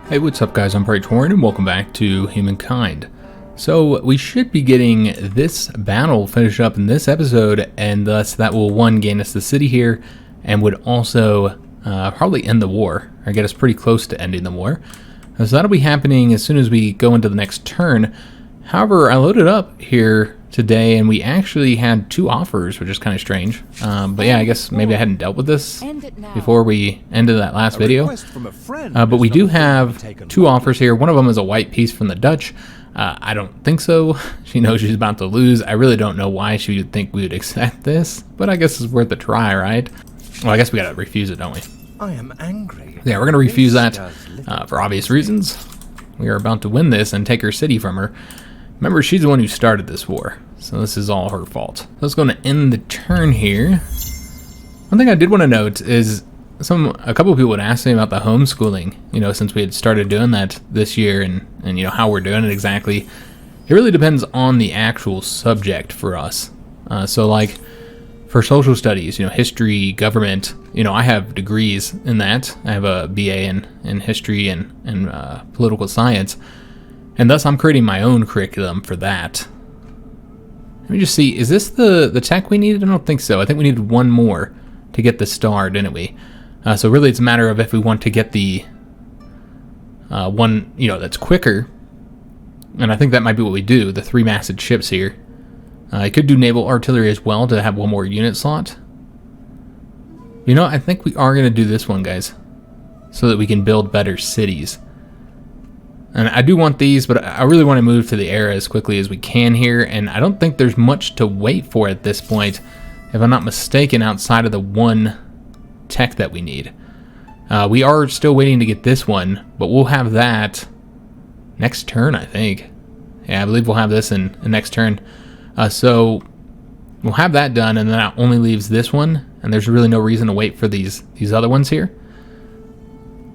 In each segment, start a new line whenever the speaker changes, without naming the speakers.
Hey, what's up guys, I'm Praetorian and welcome back to Humankind. So we should be getting this battle finished up in this episode, and thus that will gain us the city here and would also probably end the war, or get us pretty close to ending the war. So that'll be happening as soon as we go into the next turn. However, I loaded up here today and we actually had two offers, which is kind of strange. But yeah, I guess maybe I hadn't dealt with this before we ended that last video. But we do have two offers here. One of them is a white piece from the Dutch. I don't think so. She knows she's about to lose. I really don't know why she would think we would accept this, but I guess it's worth a try, right? Well, I guess we gotta refuse it, don't we?
I am angry.
Yeah, we're gonna refuse that for obvious reasons. We are about to win this and take her city from her. Remember, she's the one who started this war, so this is all her fault. Let's go to end the turn here. One thing I did want to note is a couple of people would ask me about the homeschooling, since we had started doing that this year and how we're doing it exactly. It really depends on the actual subject for us. So like for social studies, history, government, I have degrees in that. I have a BA in history and political science. And thus I'm creating my own curriculum for that. Let me just see, is this the tech we needed? I don't think so. I think we needed one more to get the star, didn't we? So really it's a matter of if we want to get the one, that's quicker. And I think that might be what we do, the 3-masted ships here. I could do naval artillery as well to have one more unit slot. I think we are going to do this one, guys, so that we can build better cities. And I do want these, but I really want to move to the era as quickly as we can here, and I don't think there's much to wait for at this point, if I'm not mistaken, outside of the one tech that we need. We are still waiting to get this one, but we'll have that next turn, I think. Yeah, I believe we'll have this in the next turn. So we'll have that done, and then that only leaves this one, and there's really no reason to wait for these other ones here.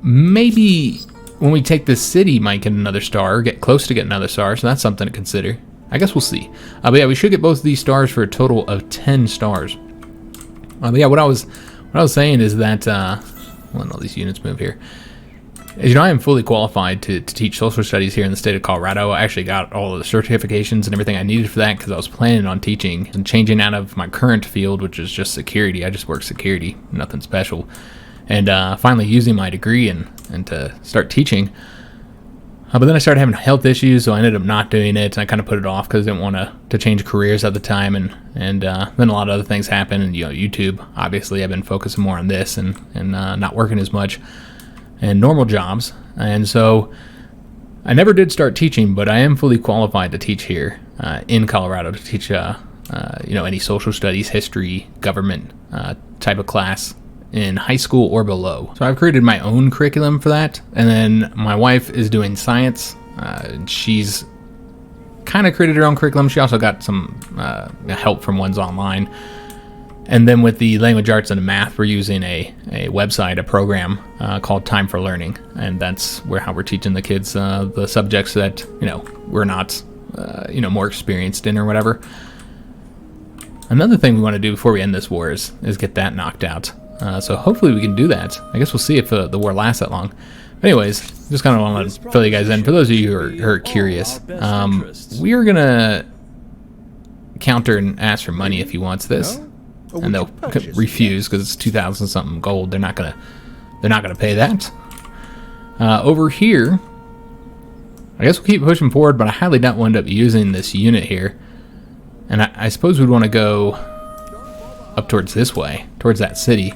Maybe when we take this city, might get another star, or get close to getting another star, so that's something to consider. I guess we'll see. But yeah, we should get both of these stars for a total of 10 stars. But yeah, what I was saying is that, letting all these units move here. As I am fully qualified to teach social studies here in the state of Colorado. I actually got all of the certifications and everything I needed for that because I was planning on teaching and changing out of my current field, which is just security. I just work security, nothing special. And finally using my degree and to start teaching. But then I started having health issues, so I ended up not doing it, and I kind of put it off because I didn't want to change careers at the time, and then a lot of other things happened, and YouTube, obviously I've been focusing more on this and not working as much, and normal jobs, and so I never did start teaching, but I am fully qualified to teach here in Colorado, to teach any social studies, history, government type of class in high school or below. So I've created my own curriculum for that, and then my wife is doing science. She's kind of created her own curriculum. She also got some help from ones online. And then with the language arts and math, we're using a website, a program called Time for Learning, and that's how we're teaching the kids the subjects that we're not more experienced in or whatever. Another thing we want to do before we end this war is get that knocked out. So hopefully we can do that. I guess we'll see if the war lasts that long. But anyways, just kind of want to fill you guys in. For those of you who are curious, we are going to counter and ask for money if he wants this. And they'll refuse because it's 2,000 something gold. They're not gonna pay that. Over here, I guess we'll keep pushing forward, but I highly doubt we'll end up using this unit here. And I suppose we'd want to go up towards this way, towards that city.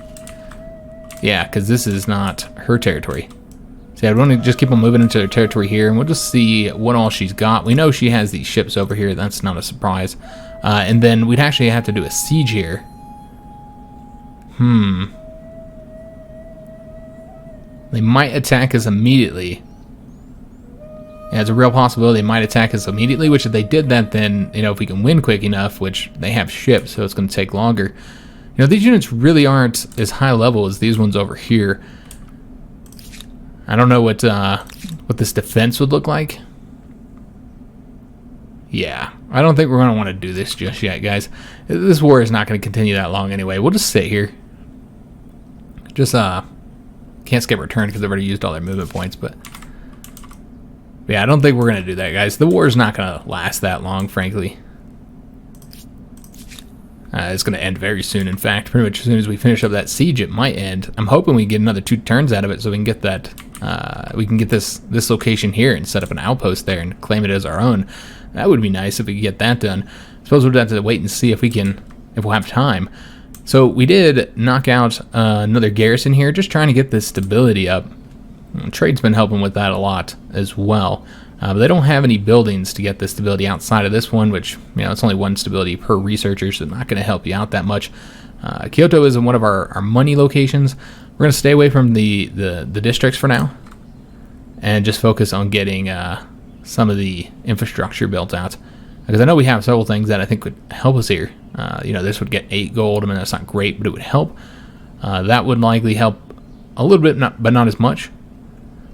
Yeah, because this is not her territory. See, I'd want to just keep on moving into her territory here, and we'll just see what all she's got. We know she has these ships over here. That's not a surprise. And then we'd actually have to do a siege here. They might attack us immediately. Yeah, it's a real possibility they might attack us immediately, which if they did that, then, if we can win quick enough, which they have ships, so it's going to take longer. These units really aren't as high level as these ones over here. I don't know what this defense would look like. Yeah, I don't think we're going to want to do this just yet, guys. This war is not going to continue that long anyway. We'll just sit here. Just can't skip return because they've already used all their movement points, but But yeah, I don't think we're going to do that, guys. The war is not going to last that long, frankly. It's going to end very soon. In fact, pretty much as soon as we finish up that siege, it might end. I'm hoping we get another 2 turns out of it so we can get that. We can get this location here and set up an outpost there and claim it as our own. That would be nice if we could get that done. I suppose we'll have to wait and see if we'll have time. So we did knock out another garrison here, just trying to get this stability up. Trade's been helping with that a lot as well. But they don't have any buildings to get the stability outside of this one, which, it's only 1 stability per researcher, so not going to help you out that much. Kyoto is one of our money locations. We're going to stay away from the districts for now and just focus on getting some of the infrastructure built out. Because I know we have several things that I think would help us here. This would get 8 gold. I mean, that's not great, but it would help. That would likely help a little bit, but not as much.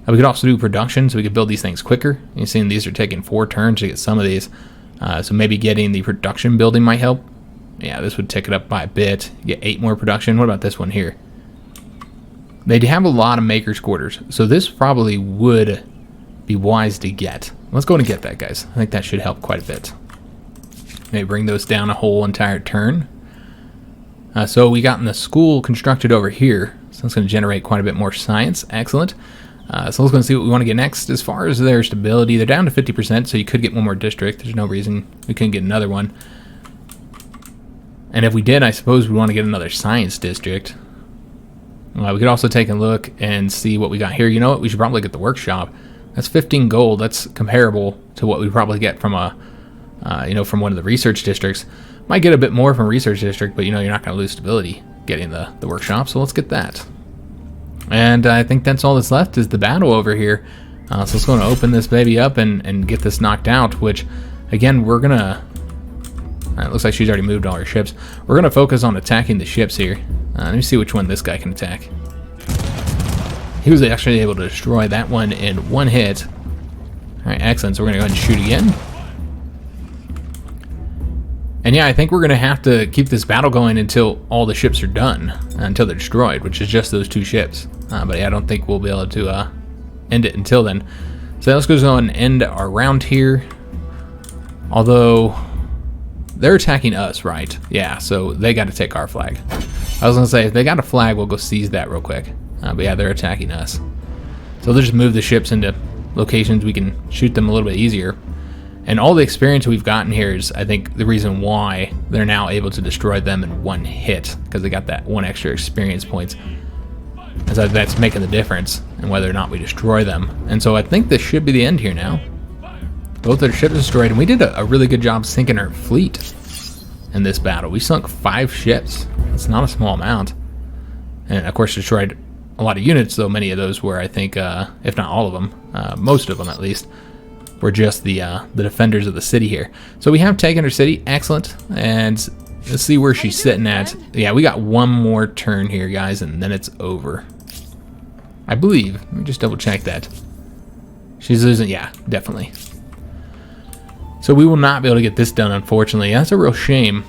We could also do production, so we could build these things quicker. You're seeing these are taking 4 turns to get some of these. So maybe getting the production building might help. Yeah, this would tick it up by a bit. Get 8 more production. What about this one here? They have a lot of maker's quarters, so this probably would be wise to get. Let's go and get that, guys. I think that should help quite a bit. Maybe bring those down a whole entire turn. So we got in the school constructed over here, so it's going to generate quite a bit more science. Excellent. So let's go and see what we want to get next. As far as their stability, they're down to 50%, so you could get one more district. There's no reason we couldn't get another one. And if we did, I suppose we want to get another science district. We could also take a look and see what we got here. You know what? We should probably get the workshop. That's 15 gold. That's comparable to what we probably get from from one of the research districts. Might get a bit more from research district, but you're not going to lose stability getting the workshop. So let's get that. And I think that's all that's left is the battle over here. So let's go and open this baby up and get this knocked out, which, again, we're going to... it looks like she's already moved all her ships. We're going to focus on attacking the ships here. Let me see which one this guy can attack. He was actually able to destroy that one in 1 hit. Alright, excellent. So we're going to go ahead and shoot again. And yeah, I think we're going to have to keep this battle going until all the ships are done, until they're destroyed, which is just those 2 ships. But yeah, I don't think we'll be able to end it until then. So let's go and end our round here. Although, they're attacking us, right? Yeah, so they got to take our flag. I was going to say, if they got a flag, we'll go seize that real quick. But yeah, they're attacking us. So they'll just move the ships into locations we can shoot them a little bit easier. And all the experience we've gotten here is, I think, the reason why they're now able to destroy them in 1 hit, because they got that 1 extra experience points. And so that's making the difference in whether or not we destroy them. And so I think this should be the end here now. Both their ships destroyed, and we did a really good job sinking our fleet in this battle. We sunk 5 ships. That's not a small amount. And of course destroyed a lot of units, though many of those were, I think, if not all of them, most of them at least, were just the defenders of the city here. So we have taken her city, excellent, and let's see where she's sitting at. Yeah, we got 1 more turn here, guys, and then it's over. I believe. Let me just double check that. She's losing, yeah, definitely. So we will not be able to get this done, unfortunately. That's a real shame.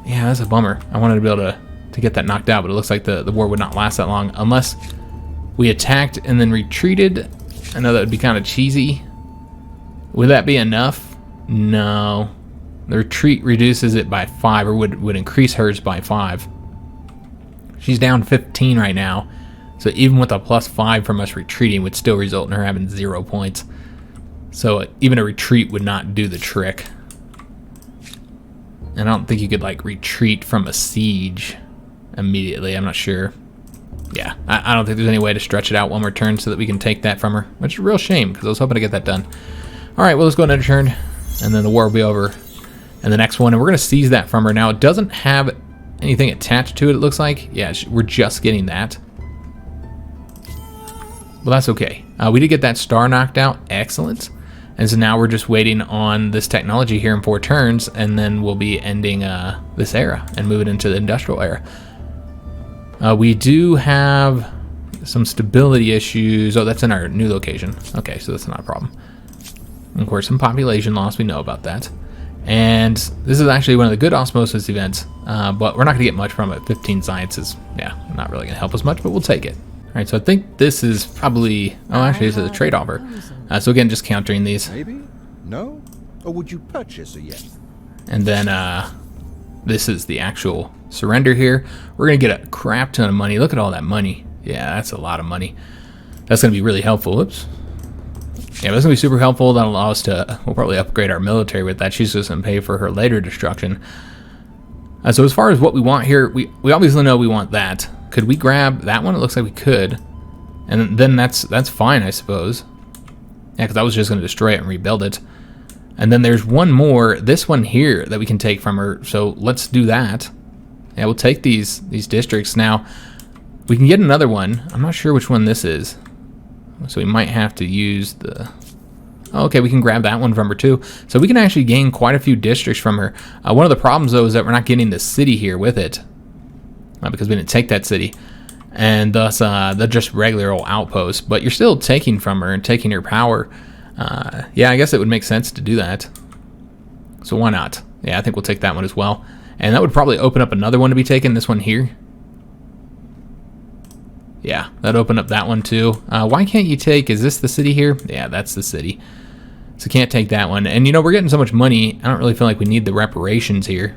Yeah, that's a bummer. I wanted to be able to get that knocked out, but it looks like the war would not last that long unless we attacked and then retreated. I know that would be kind of cheesy. Would that be enough? No. The retreat reduces it by 5, or would increase hers by 5. She's down 15 right now. So even with a +5 from us retreating would still result in her having 0 points. So even a retreat would not do the trick. And I don't think you could retreat from a siege immediately. I'm not sure. Yeah, I don't think there's any way to stretch it out 1 more turn so that we can take that from her, which is a real shame because I was hoping to get that done. All right, well, let's go another turn, and then the war will be over. And the next one, and we're going to seize that from her. Now, it doesn't have anything attached to it, it looks like. Yeah, we're just getting that. Well, that's okay. We did get that star knocked out. Excellent. And so now we're just waiting on this technology here in 4 turns, and then we'll be ending this era and moving into the industrial era. We do have some stability issues. Oh, that's in our new location. Okay, so that's not a problem. And of course, some population loss. We know about that. And this is actually one of the good osmosis events, but we're not going to get much from it. 15 science is, yeah, not really going to help us much, but we'll take it. right, so I think this is probably... Oh, actually, this is a trade offer. So again, just countering these.
Maybe? No? Or would you purchase a yen?
And then this is the actual surrender here. We're going to get a crap ton of money. Look at all that money. Yeah, that's a lot of money. That's going to be really helpful. Oops. Yeah, that's going to be super helpful. That'll allow us to... We'll probably upgrade our military with that. She's just going to pay for her later destruction. So as far as what we want here, we obviously know we want that. Could we grab that one? It looks like we could. And then that's fine, I suppose. Yeah, because I was just going to destroy it and rebuild it. And then there's one more, this one here, that we can take from her. So let's do that. Yeah, we'll take these districts. Now, we can get another one. I'm not sure which one this is. So we might have to use the... Oh, okay, we can grab that one from her too. So we can actually gain quite a few districts from her. One of the problems, though, is that we're not getting the city here with it. Because we didn't take that city. And thus, they're just regular old outposts. But you're still taking from her and taking her power. Yeah, I guess it would make sense to do that. So why not? Yeah, I think we'll take that one as well. And that would probably open up another one to be taken, this one here. Yeah, that'd open up that one too. Why can't you take, is this the city here? Yeah, that's the city. So can't take that one. And you know, we're getting so much money, I don't really feel like we need the reparations here.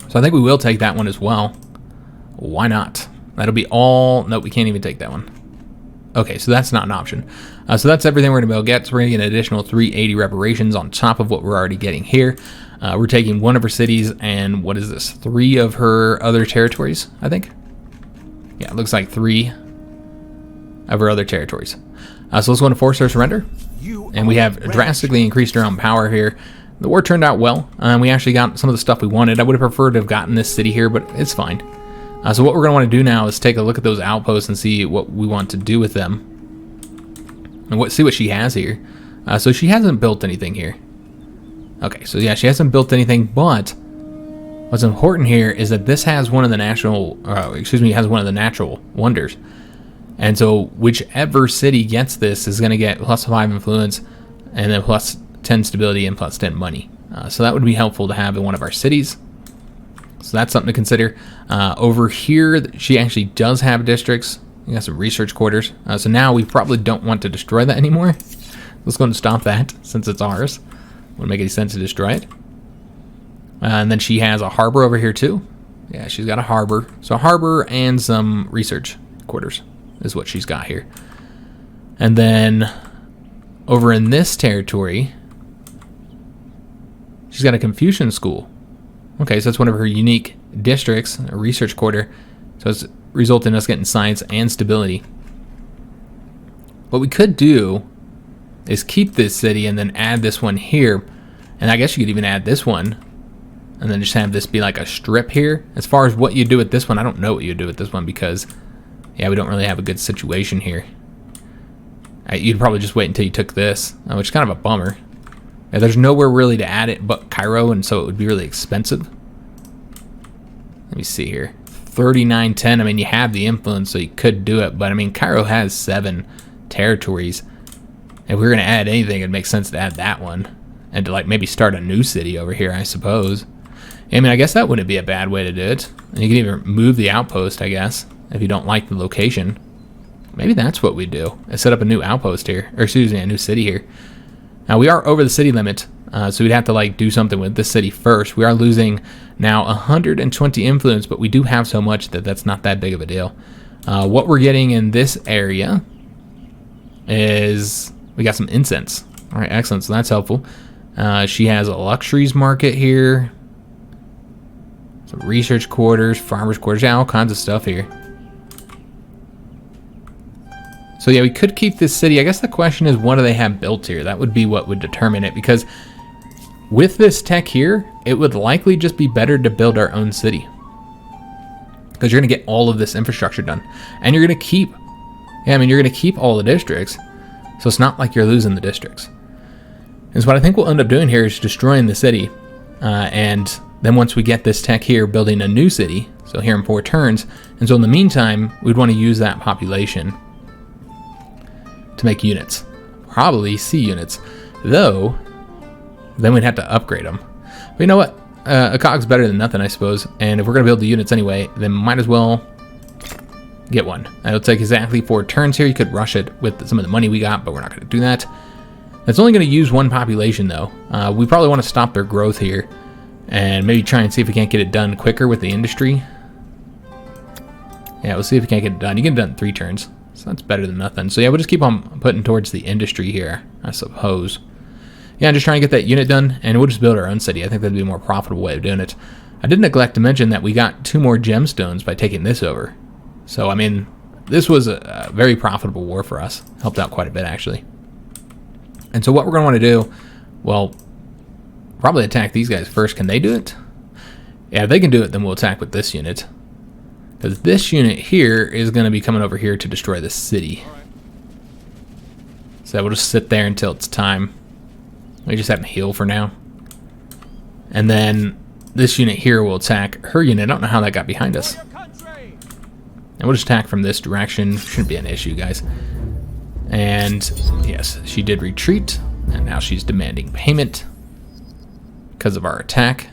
So I think we will take that one as well. Why not? That'll be all, nope, we can't even take that one. Okay, so that's not an option. So that's everything we're going to be able to get. So we're going to get an additional 380 reparations on top of what we're already getting here. We're taking one of her cities and what is this? 3 of her other territories, I think. Yeah, it looks like 3 of her other territories. So let's go and force her surrender. And we have drastically increased our own power here. The war turned out well. We actually got some of the stuff we wanted. I would have preferred to have gotten this city here, but it's fine. So what we're going to want to do now is take a look at those outposts and see what we want to do with them. And see what she has here. So she hasn't built anything here. Okay, so yeah, she hasn't built anything, but what's important here is that this has one of the natural wonders. And so whichever city gets this is going to get +5 influence and then +10 stability and +10 money. So that would be helpful to have in one of our cities. So that's something to consider. Over here, she actually does have districts. We got some research quarters. So now we probably don't want to destroy that anymore. Let's go and stop that since it's ours. Wouldn't make any sense to destroy it. And then she has a harbor over here too. Yeah, she's got a harbor. So a harbor and some research quarters is what she's got here. And then over in this territory, she's got a Confucian school. Okay, so that's one of her unique districts, a research quarter. So it's resulting in us getting science and stability. What we could do is keep this city and then add this one here. And I guess you could even add this one and then just have this be like a strip here. As far as what you do with this one, I don't know what you do with this one because, yeah, we don't really have a good situation here. You'd probably just wait until you took this, which is kind of a bummer. Yeah, there's nowhere really to add it but Cairo, and so it would be really expensive. Let me see here. 3910, I mean, you have the influence, so you could do it, but I mean, Cairo has 7 territories. If we were going to add anything, it'd make sense to add that one. And to like maybe start a new city over here, I suppose. I mean, I guess that wouldn't be a bad way to do it. And you can even move the outpost, I guess, if you don't like the location. Maybe that's what we do. I set up a new outpost here, or excuse me, a new city here. Now we are over the city limit, so we'd have to like do something with this city first. We are losing now 120 influence, but we do have so much that that's not that big of a deal. What we're getting in this area is we got some incense. All right, excellent. So that's helpful. She has a luxuries market here, some research quarters, farmers quarters, yeah, all kinds of stuff here. So yeah, we could keep this city. I guess the question is, what do they have built here? That would be what would determine it, because with this tech here, it would likely just be better to build our own city, because you're going to get all of this infrastructure done, and you're going to keep, you're going to keep all the districts, so it's not like you're losing the districts. And so what I think we'll end up doing here is destroying the city, and then once we get this tech here, building a new city, so here in 4 turns, and so in the meantime, we'd want to use that population to make units, probably C units, though then we'd have to upgrade them. But you know what, a cog's better than nothing, I suppose, and if we're going to build the units anyway, then might as well get one. It'll take exactly 4 turns here. You could rush it with some of the money we got, but we're not going to do that. It's only going to use 1 population, though. We probably want to stop their growth here and maybe try and see if we can't get it done quicker with the industry. Yeah, we'll see if we can't get it done. You can get it done in 3 turns, so that's better than nothing. So yeah, we'll just keep on putting towards the industry here, I suppose. Yeah, I'm just trying to get that unit done, and we'll just build our own city. I think that'd be a more profitable way of doing it. I did neglect to mention that we got 2 more gemstones by taking this over. So, I mean, this was a very profitable war for us. Helped out quite a bit, actually. And so what we're going to want to do, well, probably attack these guys first. Can they do it? Yeah, if they can do it, then we'll attack with this unit. Because this unit here is going to be coming over here to destroy the city. So we'll just sit there until it's time. We just have them heal for now. And then this unit here will attack her unit. I don't know how that got behind us. And we'll just attack from this direction. Shouldn't be an issue, guys. And yes, she did retreat. And now she's demanding payment because of our attack.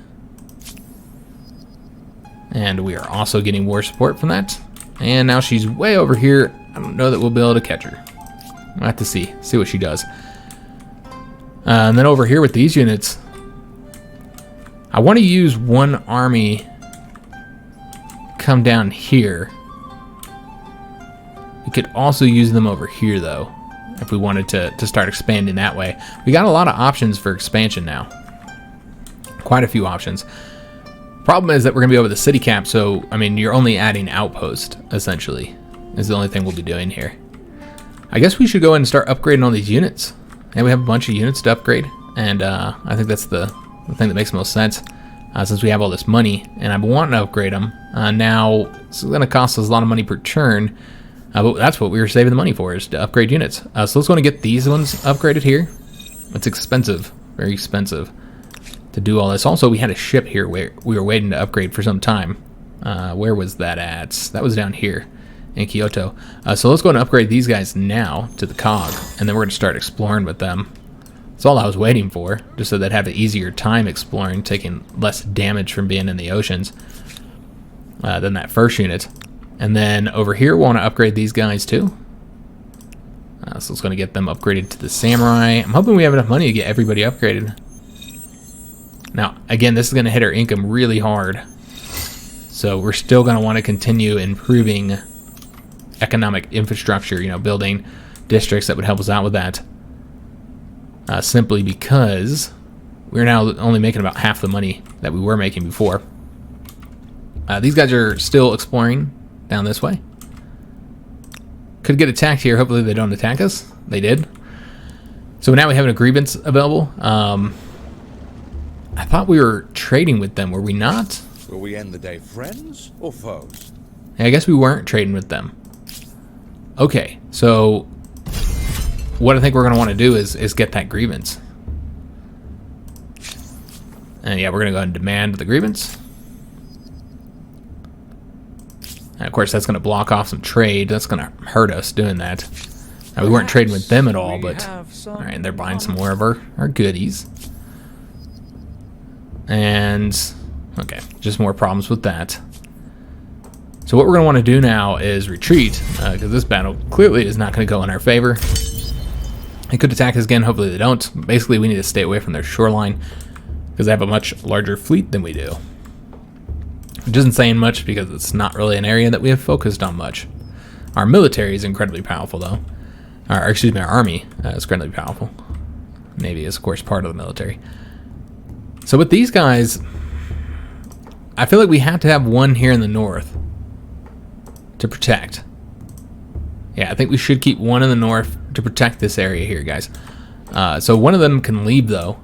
And we are also getting war support from that. And now she's way over here. I don't know that we'll be able to catch her. We'll have to see what she does. And then over here with these units, I want to use 1 army come down here. We could also use them over here, though, if we wanted to start expanding that way. We got a lot of options for expansion now. Quite a few options. Problem is that we're going to be over the city cap, so, I mean, you're only adding outpost, essentially, is the only thing we'll be doing here. I guess we should go ahead and start upgrading all these units. And we have a bunch of units to upgrade, and I think that's the thing that makes most sense, since we have all this money, and I'm wanting to upgrade them. Now, it's going to cost us a lot of money per turn, but that's what we were saving the money for, is to upgrade units. So let's go and get these ones upgraded here. It's expensive, very expensive to do all this. Also, we had a ship here where we were waiting to upgrade for some time. Where was that at? That was down here in Kyoto. So let's go and upgrade these guys now to the cog, and then we're going to start exploring with them. That's all I was waiting for, just so they'd have an easier time exploring, taking less damage from being in the oceans than that first unit. And then over here, we want to upgrade these guys too. So it's going to get them upgraded to the samurai. I'm hoping we have enough money to get everybody upgraded. Now, again, this is going to hit our income really hard. So we're still going to want to continue improving economic infrastructure, you know, building districts that would help us out with that. Simply because we're now only making about half the money that we were making before. These guys are still exploring down this way. Could get attacked here. Hopefully they don't attack us. They did. So now we have an grievance available. I thought we were trading with them. Were we not?
Will we end the day friends or foes?
I guess we weren't trading with them. Okay, so what I think we're going to want to do is get that grievance. And yeah, we're going to go ahead and demand the grievance. And of course, that's going to block off some trade. That's going to hurt us doing that. Now, we weren't trading with them at all, but all right, and they're buying some more of our goodies. And okay, just more problems with that. So what we're going to want to do now is retreat, because this battle clearly is not going to go in our favor. They could attack us again. Hopefully they don't. Basically, we need to stay away from their shoreline, because they have a much larger fleet than we do. Which isn't saying much, because it's not really an area that we have focused on much. Our military is incredibly powerful, though. Or excuse me, our army is incredibly powerful. Navy is, of course, part of the military. So with these guys, I feel like we have to have one here in the north to protect. Yeah, I think we should keep one in the north to protect this area here, guys. So one of them can leave, though.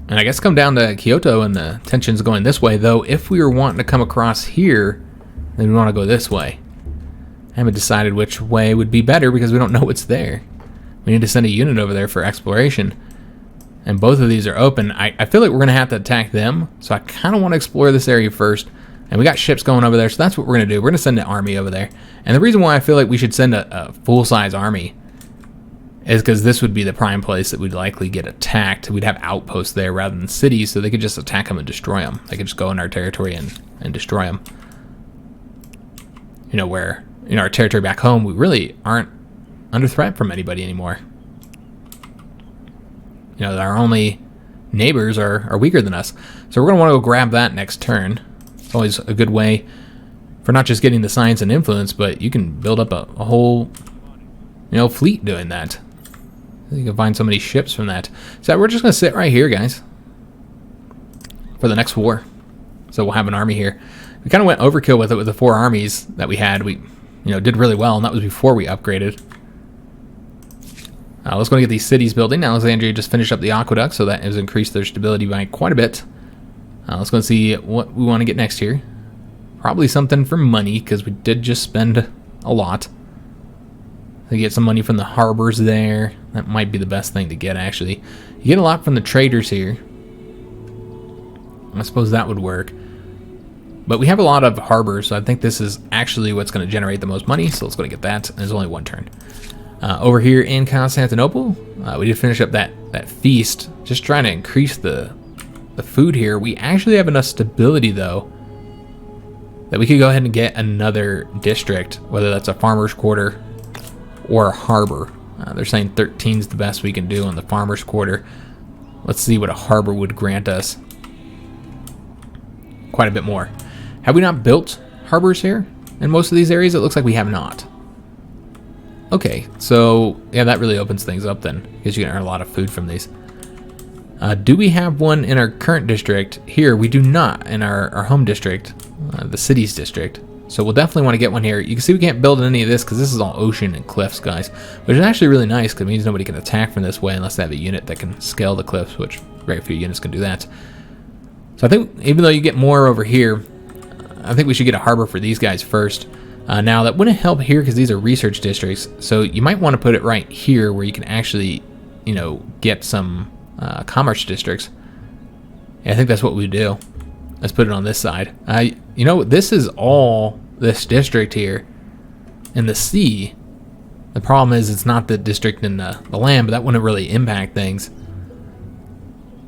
And I guess come down to Kyoto, and the tension's going this way, though. If we were wanting to come across here, then we want to go this way. I haven't decided which way would be better, because we don't know what's there. We need to send a unit over there for exploration. And both of these are open. I feel like we're going to have to attack them, so I kind of want to explore this area first. And we got ships going over there, so that's what we're going to do. We're going to send an army over there. And the reason why I feel like we should send a full-size army is because this would be the prime place that we'd likely get attacked. We'd have outposts there rather than cities, so they could just attack them and destroy them. They could just go in our territory and destroy them. you know, where in our territory back home, we really aren't under threat from anybody anymore. You know, our only neighbors are weaker than us. So we're going to want to go grab that next turn. It's always a good way for not just getting the science and influence, but you can build up a whole, you know, fleet doing that. You can find so many ships from that. So we're just going to sit right here, guys, for the next war. So we'll have an army here. We kind of went overkill with it with the 4 armies that we had. We, you know, did really well, and that was before we upgraded. Let's go and get these cities building. Alexandria just finished up the aqueduct, so that has increased their stability by quite a bit. Let's go and see what we want to get next here. Probably something for money, because we did just spend a lot. To get some money from the harbors there. That might be the best thing to get, actually. You get a lot from the traders here. I suppose that would work. But we have a lot of harbors, so I think this is actually what's going to generate the most money. So let's go and get that. There's only one turn. Over here in Constantinople, we did finish up that feast. Just trying to increase the food here. We actually have enough stability, though, that we could go ahead and get another district, whether that's a farmer's quarter or a harbor. They're saying 13 is the best we can do on the farmer's quarter. Let's see what a harbor would grant us. Quite a bit more. Have we not built harbors here in most of these areas? It looks like we have not. Okay, so yeah, that really opens things up then, because you can earn a lot of food from these. Do we have one in our current district? Here, we do not in our home district, the city's district. So we'll definitely want to get one here. You can see we can't build any of this because this is all ocean and cliffs, guys. Which is actually really nice because it means nobody can attack from this way unless they have a unit that can scale the cliffs, which very few units can do that. So I think even though you get more over here, I think we should get a harbor for these guys first. Now, that wouldn't help here because these are research districts, so you might want to put it right here where you can actually, you know, get some commerce districts. Yeah, I think that's what we do. Let's put it on this side. You know, this is all this district here in the sea. The problem is it's not the district in the land, but that wouldn't really impact things.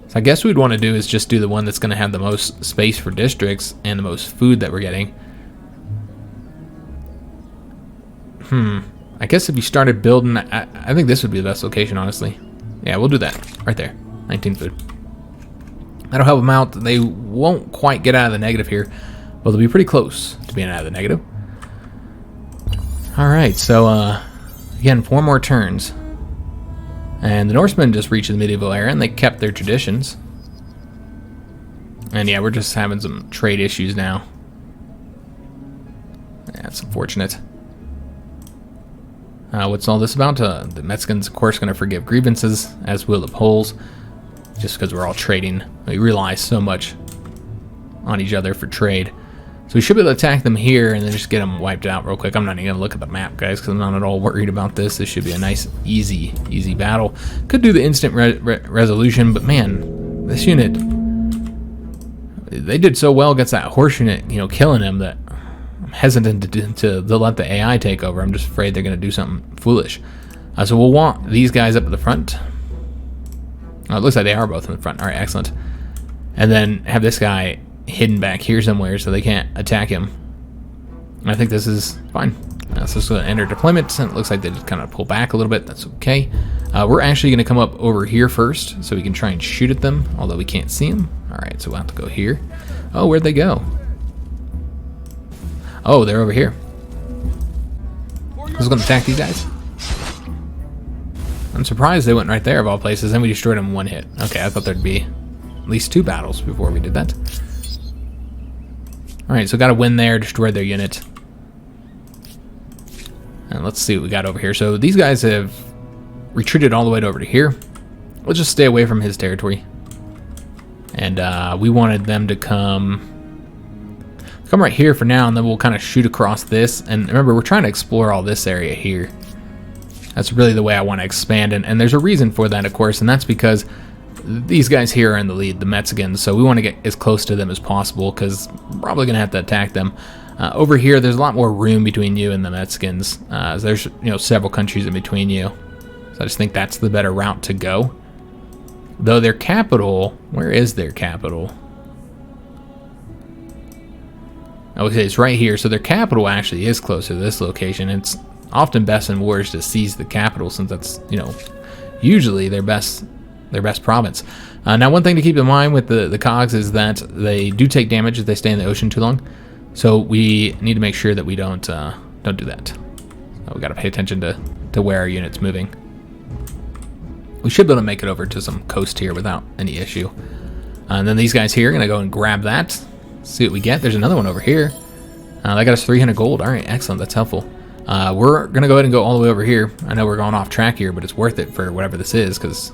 So I guess what we'd want to do is just do the one that's going to have the most space for districts and the most food that we're getting. I guess if you started building, I think this would be the best location, honestly. Yeah, we'll do that. Right there. 19 food. That'll help them out. They won't quite get out of the negative here, but they'll be pretty close to being out of the negative. Alright, so, again, 4 more turns. And the Norsemen just reached the medieval era, and they kept their traditions. And yeah, we're just having some trade issues now. Yeah, it's unfortunate. What's all this about? The Mexicans, of course, going to forgive grievances, as will the Poles, just because we're all trading. We rely so much on each other for trade. So we should be able to attack them here and then just get them wiped out real quick. I'm not even going to look at the map, guys, because I'm not at all worried about this. This should be a nice, easy battle. Could do the instant resolution, but man, this unit, they did so well against that horse unit, you know, killing him, that I'm hesitant to let the AI take over. I'm just afraid they're going to do something foolish. So we'll want these guys up at the front. Oh, it looks like they are both in the front. All right, excellent. And then have this guy hidden back here somewhere so they can't attack him. I think this is fine. So this is going to enter deployment, and it looks like they just kind of pull back a little bit. That's okay. We're actually going to come up over here first so we can try and shoot at them, although we can't see them. All right, so we'll have to go here. Oh, where'd they go? Oh, they're over here. Who's going to attack these guys? I'm surprised they went right there of all places, and we destroyed them in one hit. Okay, I thought there'd be at least 2 battles before we did that. Alright, so got to win there, destroy their unit. And let's see what we got over here. So these guys have retreated all the way over to here. Let's just stay away from his territory. And we wanted them to come right here for now, and then we'll kind of shoot across this. And remember, we're trying to explore all this area here. That's really the way I want to expand, and there's a reason for that, of course, and that's because these guys here are in the lead, the Mexicans, so we want to get as close to them as possible, because we're probably going to have to attack them. Over here, there's a lot more room between you and the Mexicans. There's, you know, several countries in between you, so I just think that's the better route to go. Though their capital, where is their capital? Okay, it's right here. So their capital actually is closer to this location. It's often best in wars to seize the capital, since that's, you know, usually their best province. Now, one thing to keep in mind with the cogs is that they do take damage if they stay in the ocean too long. So we need to make sure that we don't do that. We got to pay attention to where our unit's moving. We should be able to make it over to some coast here without any issue. And then these guys here are going to go and grab that. See what we get. There's another one over here. That got us 300 gold. All right, excellent. That's helpful. We're going to go ahead and go all the way over here. I know we're going off track here, but it's worth it for whatever this is, because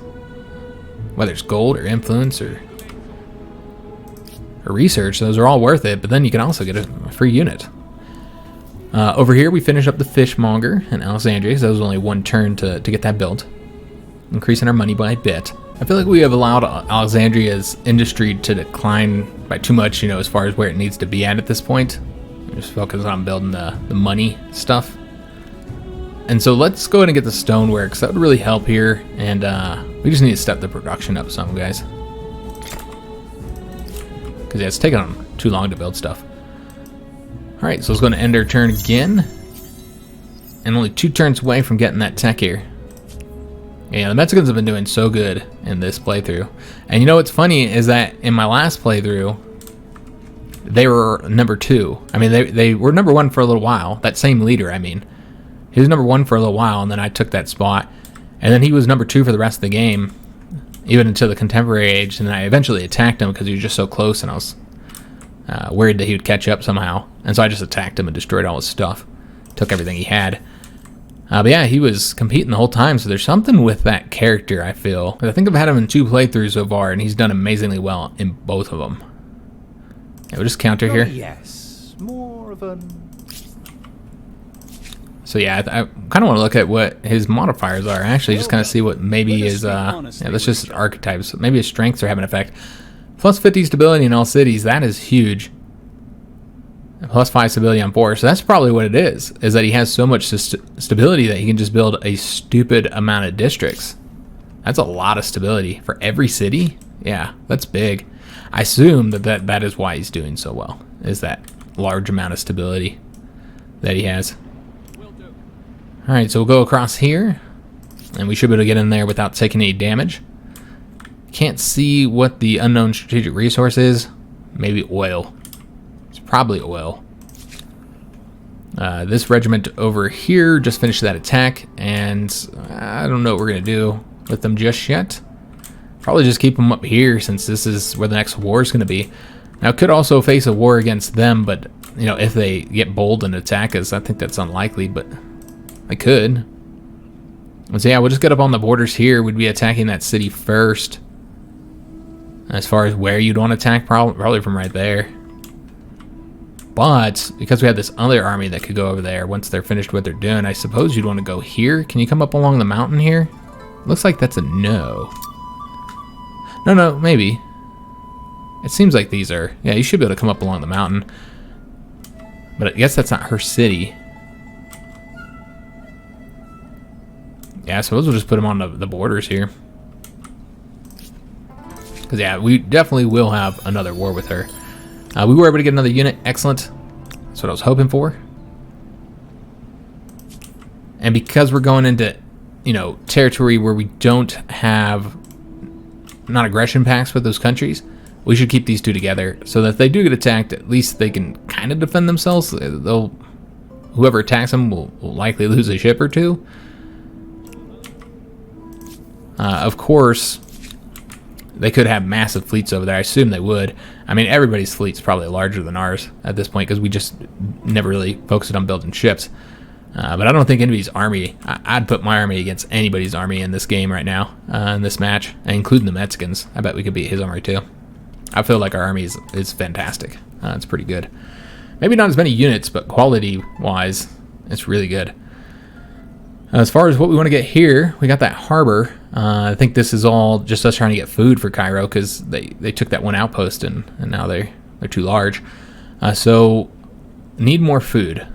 whether it's gold or influence or research, those are all worth it. But then you can also get a free unit. Over here, we finish up the fishmonger in Alexandria, because that was only one turn to get that built. Increasing our money by a bit. I feel like we have allowed Alexandria's industry to decline by too much, you know, as far as where it needs to be at this point. We're just focused on building the money stuff. And so let's go ahead and get the stonework, because that would really help here. And we just need to step the production up some, guys. Because yeah, it's taking them too long to build stuff. Alright, so let's go and end our turn again. And only 2 turns away from getting that tech here. Yeah, the Mexicans have been doing so good in this playthrough. And you know what's funny is that in my last playthrough, they were number 2. I mean, they were number 1 for a little while. That same leader, I mean. He was number 1 for a little while, and then I took that spot. And then he was number 2 for the rest of the game, even into the contemporary age. And I eventually attacked him because he was just so close, and I was worried that he would catch up somehow. And so I just attacked him and destroyed all his stuff. Took everything he had. But yeah, he was competing the whole time, so there's something with that character, I feel. I think I've had him in 2 playthroughs so far, and he's done amazingly well in both of them. Yeah, we'll just counter here.
Yes, more of an...
So yeah, I kind of want to look at what his modifiers are, actually, just kind of see what maybe his, yeah, that's just archetypes. Maybe his strengths are having an effect. Plus 50 stability in all cities, that is huge. Plus 5 stability on 4, so that's probably what it is that he has so much stability that he can just build a stupid amount of districts. That's a lot of stability for every city. Yeah, that's big. I assume that is why he's doing so well, is that large amount of stability that he has. Alright, so we'll go across here, and we should be able to get in there without taking any damage. Can't see what the unknown strategic resource is. Maybe oil. Probably oil. This regiment over here just finished that attack, and I don't know what we're going to do with them just yet. Probably just keep them up here, since this is where the next war is going to be. Now, could also face a war against them, but, you know, if they get bold and attack us, I think that's unlikely, but they could. And so yeah, we'll just get up on the borders here. We'd be attacking that city first. As far as where you'd want to attack, probably from right there. But because we have this other army that could go over there once they're finished what they're doing, I suppose you'd want to go here. Can you come up along the mountain here? Looks like that's a no. No, maybe. It seems like these are... Yeah, you should be able to come up along the mountain. But I guess that's not her city. Yeah, I suppose we'll just put them on the borders here. Because, yeah, we definitely will have another war with her. We were able to get another unit. Excellent. That's what I was hoping for. And because we're going into, you know, territory where we don't have non-aggression pacts with those countries, we should keep these two together so that if they do get attacked, at least they can kind of defend themselves. Whoever attacks them will likely lose a ship or 2. Of course, they could have massive fleets over there. I assume they would. I mean, everybody's fleet's probably larger than ours at this point because we just never really focused on building ships. But I don't think anybody's army... I'd put my army against anybody's army in this game right now, in this match, including the Mexicans. I bet we could beat his army too. I feel like our army is fantastic. It's pretty good. Maybe not as many units, but quality-wise, it's really good. As far as what we want to get here, we got that harbor. I think this is all just us trying to get food for Cairo because they took that one outpost and now they're too large. So need more food.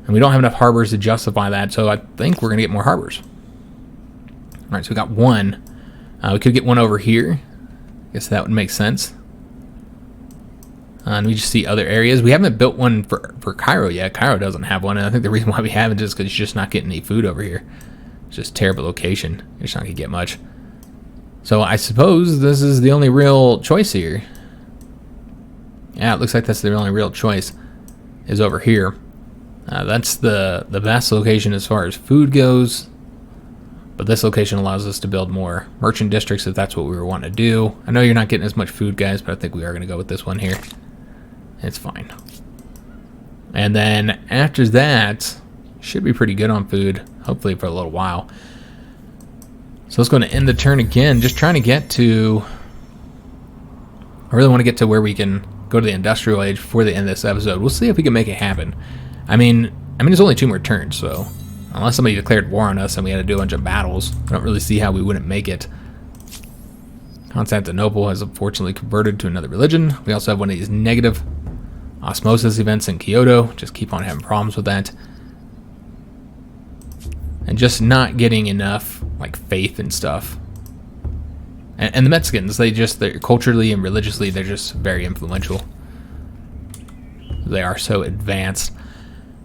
And we don't have enough harbors to justify that, so I think we're going to get more harbors. All right, so we got one. We could get one over here. I guess that would make sense. And we just see other areas. We haven't built one for Cairo yet. Cairo doesn't have one, and I think the reason why we haven't is because it's just not getting any food over here. It's just a terrible location. You're just not going to get much. So I suppose this is the only real choice here. Yeah, it looks like that's the only real choice is over here. That's the best location as far as food goes. But this location allows us to build more merchant districts if that's what we were wanting to do. I know you're not getting as much food, guys, but I think we are going to go with this one here. It's fine. And then after that, should be pretty good on food, hopefully for a little while. So let's go to end the turn again, just trying to get to... I really want to get to where we can go to the industrial age before the end of this episode. We'll see if we can make it happen. I mean, it's only 2 more turns, so unless somebody declared war on us and we had to do a bunch of battles, I don't really see how we wouldn't make it. Constantinople has unfortunately converted to another religion. We also have one of these negative osmosis events in Kyoto. Just keep on having problems with that. And just not getting enough, like, faith and stuff. And the Mexicans, they're culturally and religiously, they're just very influential. They are so advanced.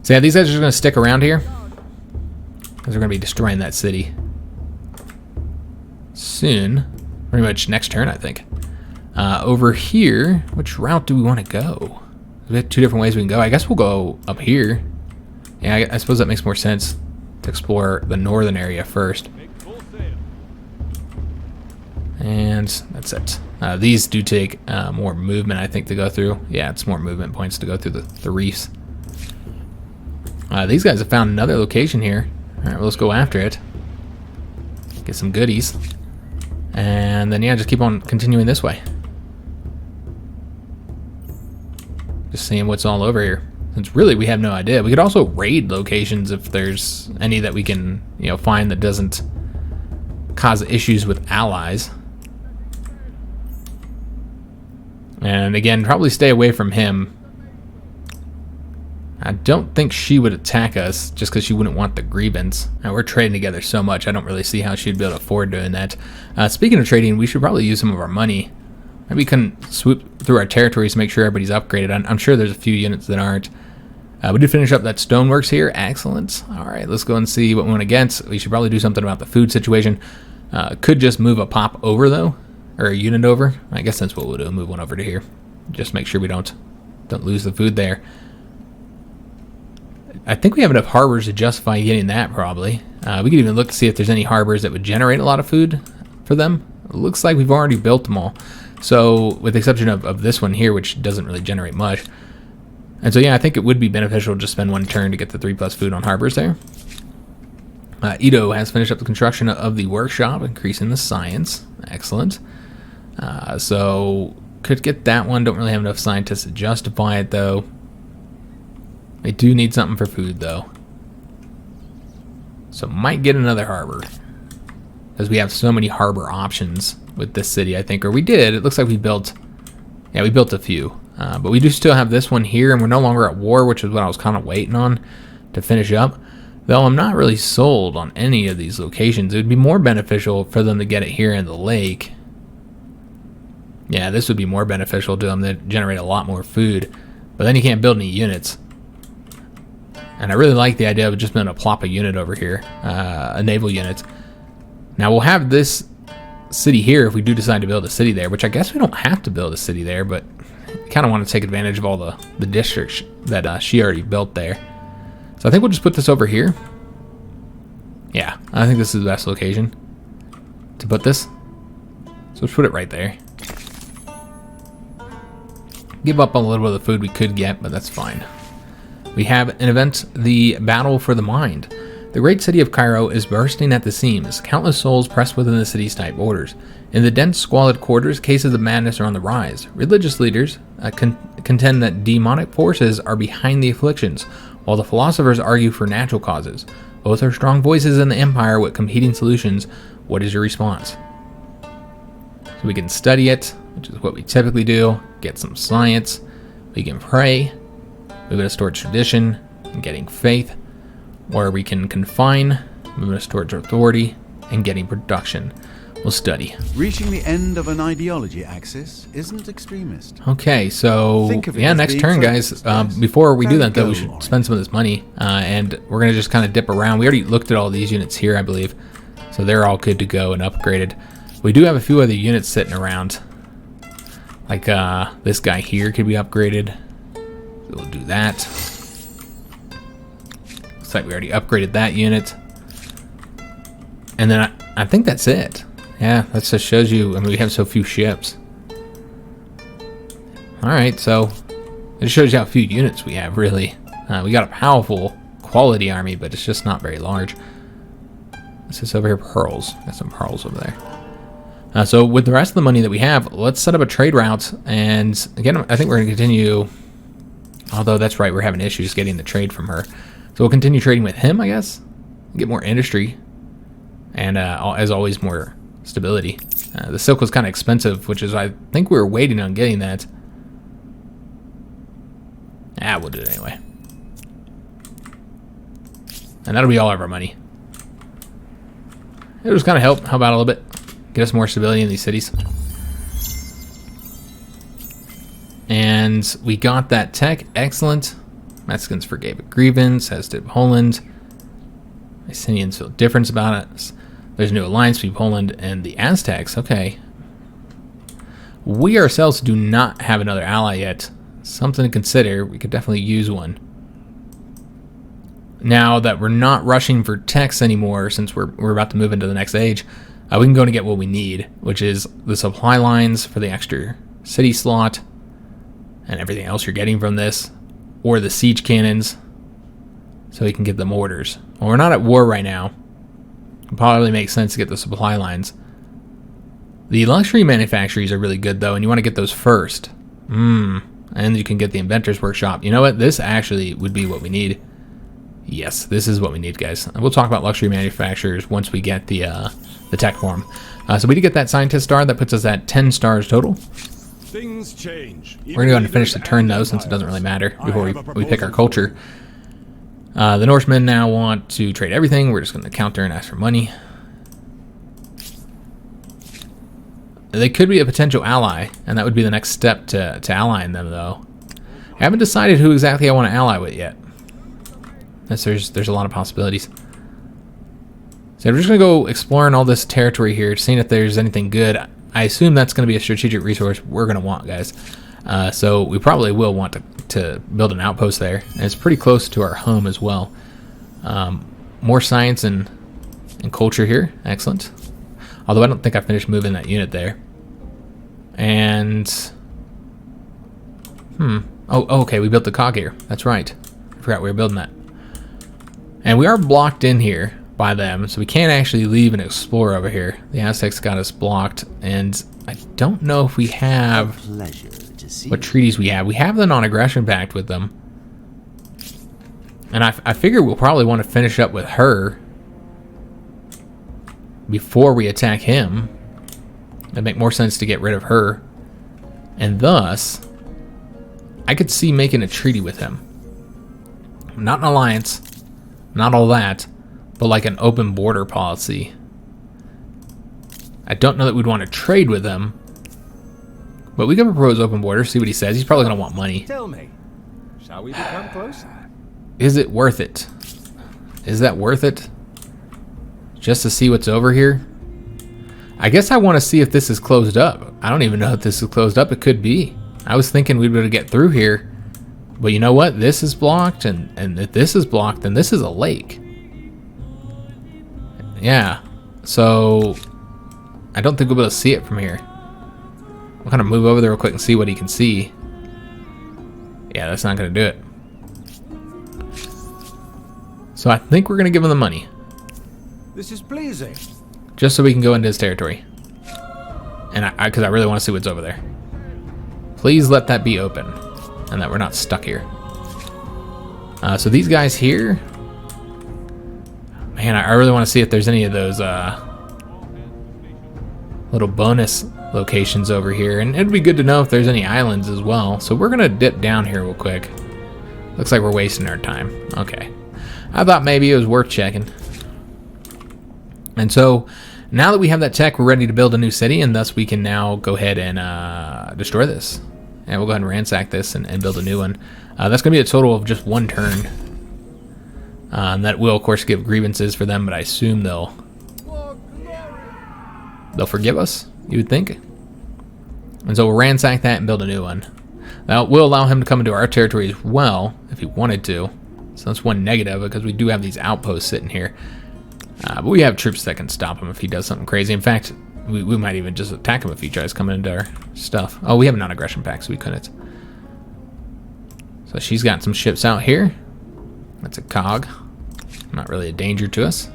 So yeah, these guys are just going to stick around here. Because they're going to be destroying that city soon. Pretty much next turn, I think. Over here, which route do we want to go? We have 2 different ways we can go. I guess we'll go up here. Yeah, I suppose that makes more sense to explore the northern area first. And that's it. These do take more movement, I think, to go through. Yeah, it's more movement points to go through the reefs. These guys have found another location here. All right, well, let's go after it. Get some goodies. And then, yeah, just keep on continuing this way. Just seeing what's all over here. Since really we have no idea. We could also raid locations if there's any that we can, find that doesn't cause issues with allies. And again, probably stay away from him. I don't think she would attack us just because she wouldn't want the grievance. And we're trading together so much, I don't really see how she'd be able to afford doing that. Speaking of trading, we should probably use some of our money. Maybe we can swoop through our territories to make sure everybody's upgraded. I'm sure there's a few units that aren't. We did finish up that stoneworks here. Excellent. All right, let's go and see what we went against. We should probably do something about the food situation. Could just move a pop over, though. Or a unit over. I guess that's what we'll do. Move one over to here. Just make sure we don't lose the food there. I think we have enough harbors to justify getting that, probably. We could even look to see if there's any harbors that would generate a lot of food for them. It looks like we've already built them all. So, with the exception of this one here, which doesn't really generate much. And so, yeah, I think it would be beneficial to spend 1 turn to get the 3+ food on harbors there. Ito has finished up the construction of the workshop, increasing the science. Excellent. So, could get that one. Don't really have enough scientists to justify it, though. They do need something for food, though. So, might get another harbor. Because we have so many harbor options with this city, I think. Or we did. It looks like we built... Yeah, we built a few. But we do still have this one here, and we're no longer at war, which is what I was kind of waiting on to finish up. Though I'm not really sold on any of these locations. It would be more beneficial for them to get it here in the lake. Yeah, this would be more beneficial to them to generate a lot more food. But then you can't build any units. And I really like the idea of just being able to plop a unit over here. A naval unit. Now we'll have this city here if we do decide to build a city there. Which I guess we don't have to build a city there. But I kind of want to take advantage of all the districts that she already built there. So I think we'll just put this over here. Yeah, I think this is the best location to put this. So let's put it right there. Give up on a little bit of the food we could get, but that's fine. We have an event, the Battle for the Mind. The great city of Cairo is bursting at the seams. Countless souls press within the city's tight borders. In the dense, squalid quarters, cases of madness are on the rise. Religious leaders contend that demonic forces are behind the afflictions, while the philosophers argue for natural causes. Both are strong voices in the empire with competing solutions. What is your response? So we can study it, which is what we typically do. Get some science. We can pray. Move us towards tradition and getting faith. Or we can confine, move us towards authority and getting production. We'll study.
Reaching the end of an ideology axis isn't extremist.
Okay, so
Think of it
yeah,
as
next
being
turn, guys.
focused, yes.
Before we do
Very
that, though, we
goal
should
oriented.
spend some of this money, and we're gonna just kind of dip around. We already looked at all these units here, I believe, so they're all good to go and upgraded. We do have a few other units sitting around, like this guy here could be upgraded. So we'll do that. Looks like we already upgraded that unit, and then I think that's it. Yeah, that just shows you, I mean, we have so few ships. Alright, so it shows you how few units we have, really. We got a powerful quality army, but it's just not very large. What's this over here? Pearls. Got some pearls over there. So with the rest of the money that we have, let's set up a trade route. And again, I think we're going to continue, although that's right, we're having issues getting the trade from her. So we'll continue trading with him, I guess. Get more industry. And as always, more stability. The silk was kind of expensive, which is I think we were waiting on getting that. We'll do it anyway. And that'll be all of our money. It'll just kind of help out a little bit. Get us more stability in these cities. And we got that tech. Excellent. Mexicans forgave a grievance, as did Poland. Mycenaeans feel difference about it. There's a new alliance between Poland and the Aztecs. Okay. We ourselves do not have another ally yet. Something to consider. We could definitely use one. Now that we're not rushing for techs anymore, since we're about to move into the next age, we can go and get what we need, which is the supply lines for the extra city slot and everything else you're getting from this, or the siege cannons, so we can get the mortars. Well, we're not at war right now. It probably makes sense to get the supply lines. The luxury manufactories are really good, though, and you want to get those first. And you can get the Inventor's Workshop. You know what? This actually would be what we need. Yes, this is what we need, guys. We'll talk about luxury manufacturers once we get the tech form. So we did get that scientist star. That puts us at 10 stars total.
Things change.
We're going to go ahead and finish the turn, though, since it doesn't really matter before we pick our culture. The Norsemen now want to trade everything. We're just going to counter and ask for money. They could be a potential ally, and that would be the next step to allying them, though. I haven't decided who exactly I want to ally with yet. There's a lot of possibilities. So we're just going to go exploring all this territory here, seeing if there's anything good. I assume that's going to be a strategic resource we're going to want, guys. So we probably will want to build an outpost there. And it's pretty close to our home as well. More science and culture here. Excellent. Although I don't think I finished moving that unit there. And... Oh, okay, we built the cog here. That's right. I forgot we were building that. And we are blocked in here by them, so we can't actually leave and explore over here. The Aztecs got us blocked, and I don't know if we have what treaties we have. We have the non-aggression pact with them. And I figure we'll probably want to finish up with her before we attack him. It'd make more sense to get rid of her. And thus, I could see making a treaty with him. Not an alliance, not all that, but like an open border policy. I don't know that we'd want to trade with him, but we can propose open border, see what he says. He's probably going to want money.
Tell me, shall we become closer?
Is it worth it? Is that worth it? Just to see what's over here? I guess I want to see if this is closed up. I don't even know if this is closed up. It could be. I was thinking we'd be able to get through here. But you know what? This is blocked, and if this is blocked, then this is a lake. Yeah. So, I don't think we'll be able to see it from here. We'll kind of move over there real quick and see what he can see. Yeah, that's not going to do it. So I think we're going to give him the money.
This is pleasing.
Just so we can go into his territory. And because I really want to see what's over there. Please let that be open. And that we're not stuck here. So these guys here. Man, I really want to see if there's any of those little bonus locations over here. And it'd be good to know if there's any islands as well. So we're going to dip down here real quick. Looks like we're wasting our time. Okay. I thought maybe it was worth checking. And so now that we have that tech, we're ready to build a new city, and thus we can now go ahead and destroy this. And we'll go ahead and ransack this and build a new one. That's going to be a total of just 1 turn. And that will, of course, give grievances for them, but I assume they'll forgive us, you would think. And so we'll ransack that and build a new one. That will allow him to come into our territory as well, if he wanted to. So that's one negative, because we do have these outposts sitting here. But we have troops that can stop him if he does something crazy. In fact, we might even just attack him if he tries coming into our stuff. Oh, we have a non-aggression pact, so we couldn't. So she's got some ships out here. That's a cog. Not really a danger to us.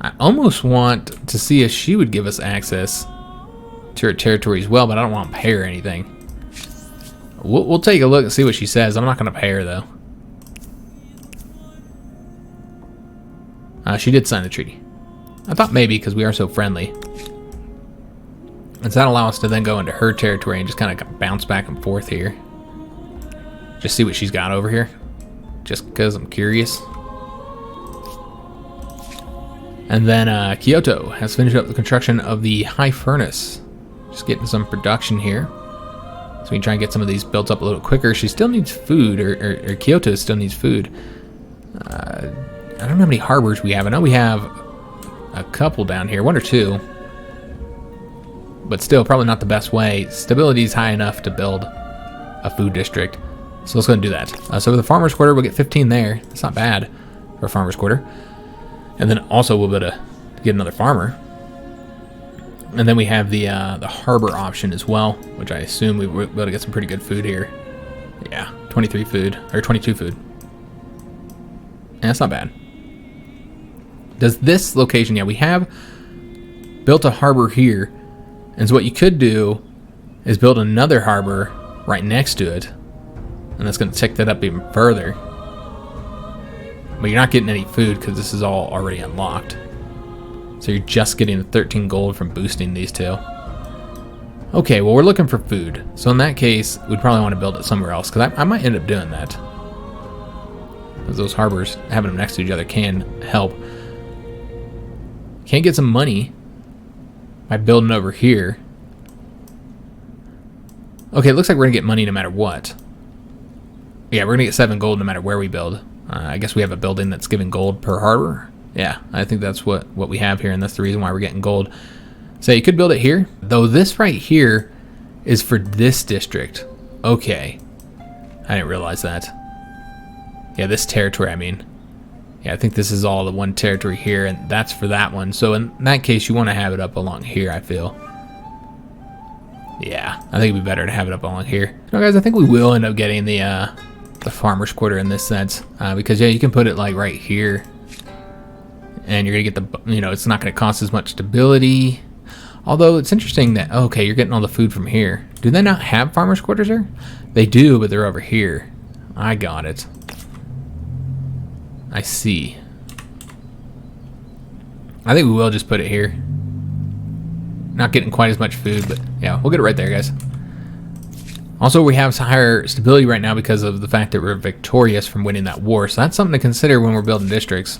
I almost want to see if she would give us access to her territory as well, but I don't want to pay her anything. We'll take a look and see what she says. I'm not going to pay her, though. She did sign the treaty. I thought maybe because we are so friendly. And so that'll allow us to then go into her territory and just kind of bounce back and forth here. Just see what she's got over here. Just because I'm curious. And then Kyoto has finished up the construction of the high furnace. Just getting some production here. So we can try and get some of these built up a little quicker. She still needs food, or Kyoto still needs food. I don't know how many harbors we have. I know we have a couple down here, 1 or 2. But still, probably not the best way. Stability is high enough to build a food district. So let's go and do that. So with the farmer's quarter, we'll get 15 there. That's not bad for a farmer's quarter. And then also we'll be able to get another farmer. And then we have the harbor option as well, which I assume we'll be able to get some pretty good food here. Yeah, 23 food, or 22 food. And that's not bad. Does this location, yeah, we have built a harbor here. And so what you could do is build another harbor right next to it. And that's going to tick that up even further. But you're not getting any food because this is all already unlocked. So you're just getting the 13 gold from boosting these two. Okay, well, we're looking for food. So in that case, we'd probably want to build it somewhere else, because I might end up doing that. Because those harbors, having them next to each other, can help. Can't get some money by building over here. Okay, it looks like we're going to get money no matter what. Yeah, we're going to get 7 gold no matter where we build. I guess we have a building that's giving gold per harbor. Yeah, I think that's what we have here, and that's the reason why we're getting gold. So you could build it here, though this right here is for this district. Okay. I didn't realize that. Yeah, this territory, I mean. Yeah, I think this is all the one territory here, and that's for that one. So in that case, you want to have it up along here, I feel. Yeah, I think it'd be better to have it up along here. You know, guys, I think we will end up getting the farmer's quarter in this sense. Because, yeah, you can put it, like, right here. And you're going to get the, you know, it's not going to cost as much stability. Although, it's interesting that, okay, you're getting all the food from here. Do they not have farmer's quarters there? They do, but they're over here. I got it. I see. I think we will just put it here. Not getting quite as much food, but yeah, we'll get it right there, guys. Also, we have higher stability right now because of the fact that we're victorious from winning that war. So that's something to consider when we're building districts.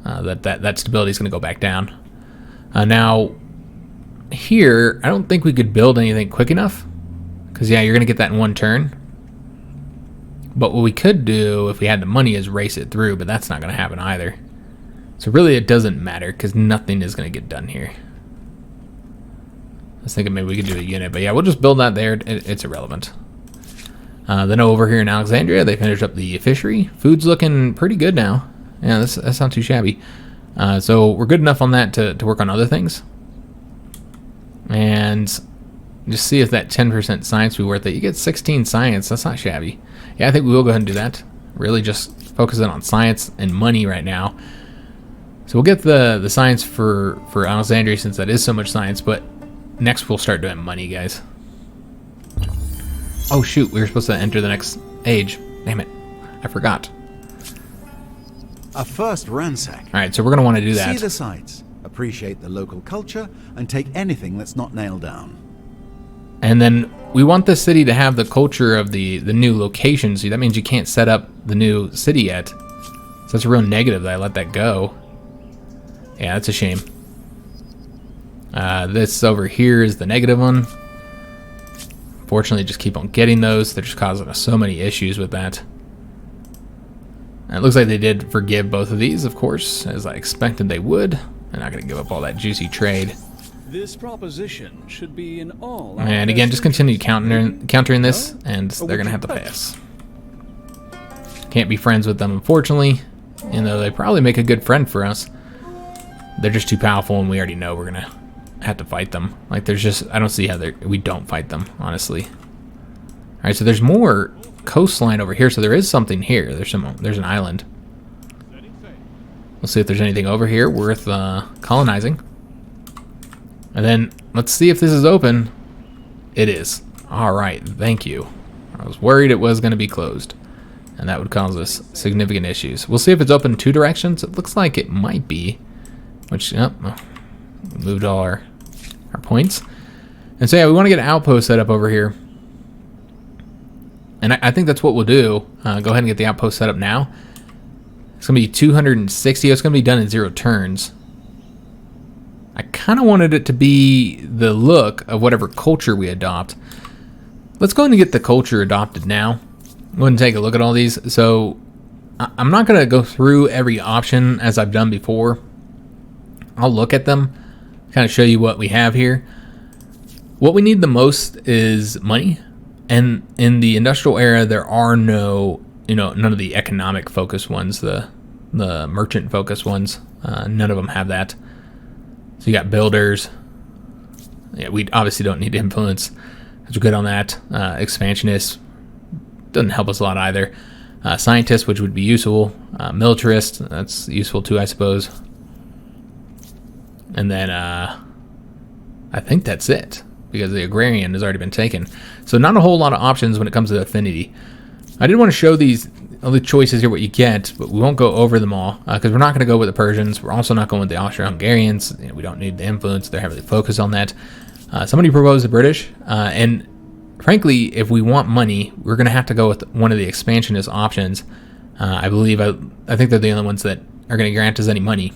That stability is going to go back down. Now, here, I don't think we could build anything quick enough. Because, yeah, you're going to get that in 1 turn. But what we could do, if we had the money, is race it through. But that's not going to happen either. So really, it doesn't matter, because nothing is going to get done here. I was thinking maybe we could do a unit. But, yeah, we'll just build that there. It's irrelevant. Then over here in Alexandria, they finished up the fishery. Food's looking pretty good now. Yeah, that's not too shabby. So we're good enough on that to work on other things. And just see if that 10% science will be worth it. You get 16 science. That's not shabby. Yeah, I think we will go ahead and do that. Really just focusing on science and money right now. So we'll get the science for Alexandria, since that is so much science. But next we'll start doing money, guys. Oh, shoot. We were supposed to enter the next age. Damn it. I forgot.
A first ransack.
All right, so we're going to want to do that.
See the sights, appreciate the local culture, and take anything that's not nailed down.
And then we want the city to have the culture of the new location. So that means you can't set up the new city yet. So that's a real negative that I let that go. Yeah, that's a shame. This over here is the negative one. Fortunately, just keep on getting those. They're just causing us so many issues with that. And it looks like they did forgive both of these, of course, as I expected they would. They're not going to give up all that juicy trade.
This proposition should be in all.
And again, just continue countering this, and they're going to have to pay us. Can't be friends with them, unfortunately, even though they probably make a good friend for us. They're just too powerful, and we already know we're going to have to fight them. Like, there's just, I don't see how we don't fight them, honestly. All right, so there's more coastline over here, so there is something here. There's an island. We'll see if there's anything over here worth colonizing. And then let's see if this is open. It is. All right, thank you. I was worried it was going to be closed, and that would cause us significant issues. We'll see if it's open 2 directions. It looks like it might be, which, moved all our points. And so yeah, we want to get an outpost set up over here. And I think that's what we'll do. Go ahead and get the outpost set up now. It's going to be 260. It's going to be done in 0 turns. I kind of wanted it to be the look of whatever culture we adopt. Let's go ahead and get the culture adopted now. Go ahead and take a look at all these. So I'm not going to go through every option as I've done before. I'll look at them, kind of show you what we have here. What we need the most is money. And in the industrial era, there are none of the economic focused ones, the merchant focused ones. None of them have that. So you got builders. Yeah, we obviously don't need influence. We're good on that. Expansionists doesn't help us a lot either. Scientists, which would be useful. Militarists, that's useful too, I suppose. And then I think that's it, because the agrarian has already been taken. So not a whole lot of options when it comes to affinity. I did want to show these other choices here, what you get, but we won't go over them all, because we're not going to go with the Persians. We're also not going with the Austro-Hungarians. We don't need the influence. They're heavily focused on that. Somebody proposed the British, and frankly, if we want money, we're going to have to go with one of the expansionist options. I think they're the only ones that are going to grant us any money.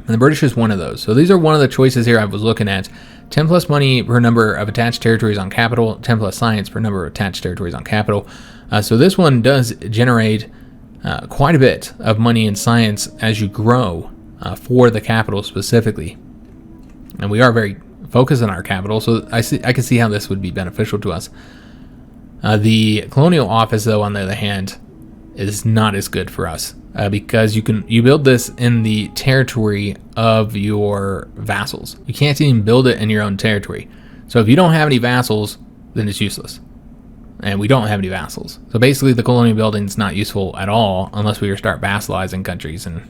And the British is one of those. So these are one of the choices here I was looking at. 10 plus money per number of attached territories on capital, 10 plus science per number of attached territories on capital. So this one does generate quite a bit of money in science as you grow for the capital specifically. And we are very focused on our capital, so I can see how this would be beneficial to us. The Colonial Office, though, on the other hand, is not as good for us. Because you build this in the territory of your vassals. You can't even build it in your own territory. So if you don't have any vassals, then it's useless. And we don't have any vassals. So basically the colonial building is not useful at all unless we start vassalizing countries, and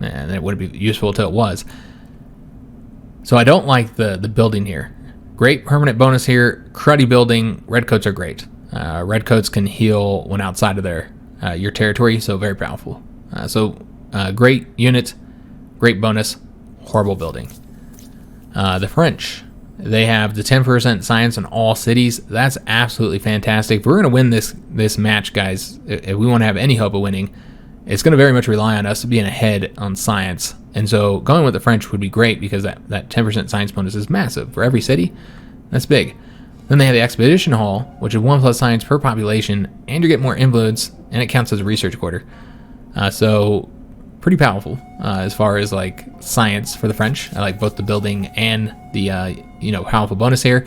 it wouldn't be useful until it was. So I don't like the building here. Great permanent bonus here. Cruddy building. Redcoats are great. Redcoats can heal when outside of your territory, so very powerful. Great unit, great bonus, horrible building. The French, they have the 10% science in all cities. That's absolutely fantastic. If we're going to win this match, guys, if we want to have any hope of winning, it's going to very much rely on us being ahead on science. And so going with the French would be great, because that 10% science bonus is massive for every city. That's big. Then they have the Expedition Hall, which is 1 plus science per population, and you get more influence, and it counts as a research quarter. So pretty powerful as far as like science for the French. I like both the building and the powerful bonus here,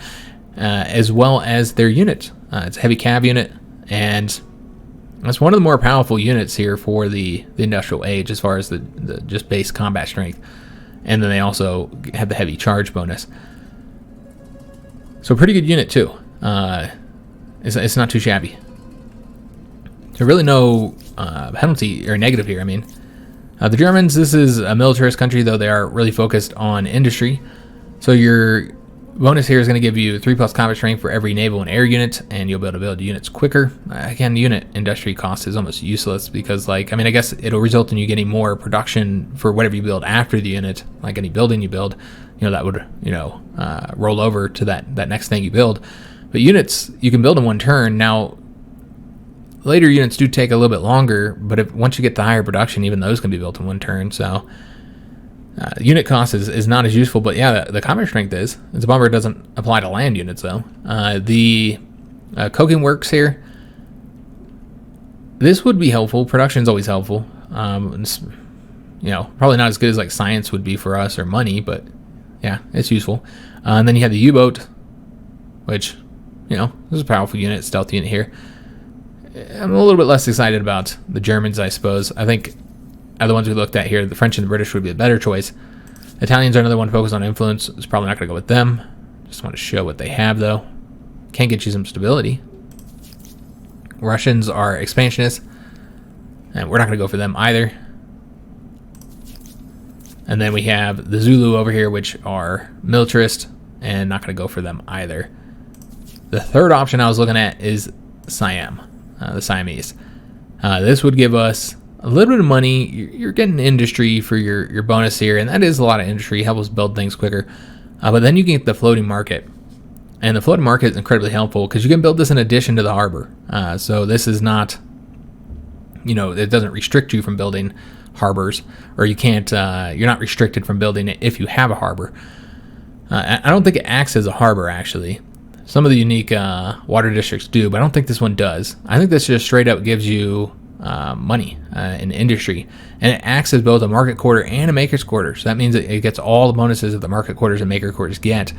as well as their unit. It's a heavy cav unit, and that's one of the more powerful units here for the industrial age as far as the just base combat strength. And then they also have the heavy charge bonus. So pretty good unit too. It's not too shabby. So really no penalty or negative here. I mean, the Germans, this is a militarist country, though they are really focused on industry. So your bonus here is going to give you 3 plus combat strength for every naval and air unit, and you'll be able to build units quicker. Again, unit industry cost is almost useless, because I guess it'll result in you getting more production for whatever you build after the unit, like any building you build, that would, roll over to that next thing you build. But units, you can build in 1 turn. Now, later units do take a little bit longer, but once you get to higher production, even those can be built in 1 turn. So unit cost is not as useful, but yeah, the combat strength is. It's a bummer it doesn't apply to land units though. The coking works here. This would be helpful. Production is always helpful. You know, probably not as good as like science would be for us or money, but yeah, it's useful. And then you have the U-boat, which, you know, this is a powerful unit, stealth unit here. I'm a little bit less excited about the Germans, I suppose. I think the ones we looked at here, the French and the British would be a better choice. Italians are another one focused on influence. It's probably not going to go with them. Just want to show what they have, though. Can get you some stability. Russians are expansionists, and we're not going to go for them either. And then we have the Zulu over here, which are militarist, and not going to go for them either. The third option I was looking at is Siam, the Siamese. This would give us a little bit of money. You're getting industry for your bonus here, and that is a lot of industry. Help us build things quicker. But then you can get the floating market. And the floating market is incredibly helpful because you can build this in addition to the harbor. So this is not, you know, it doesn't restrict you from building harbors, or you can't, you're not restricted from building it if you have a harbor. I don't think it acts as a harbor, actually. Some of the unique water districts do, but I don't think this one does. I think this just straight up gives you money in industry, and it acts as both a market quarter and a maker's quarter. So that means it gets all the bonuses that the market quarters and maker quarters get.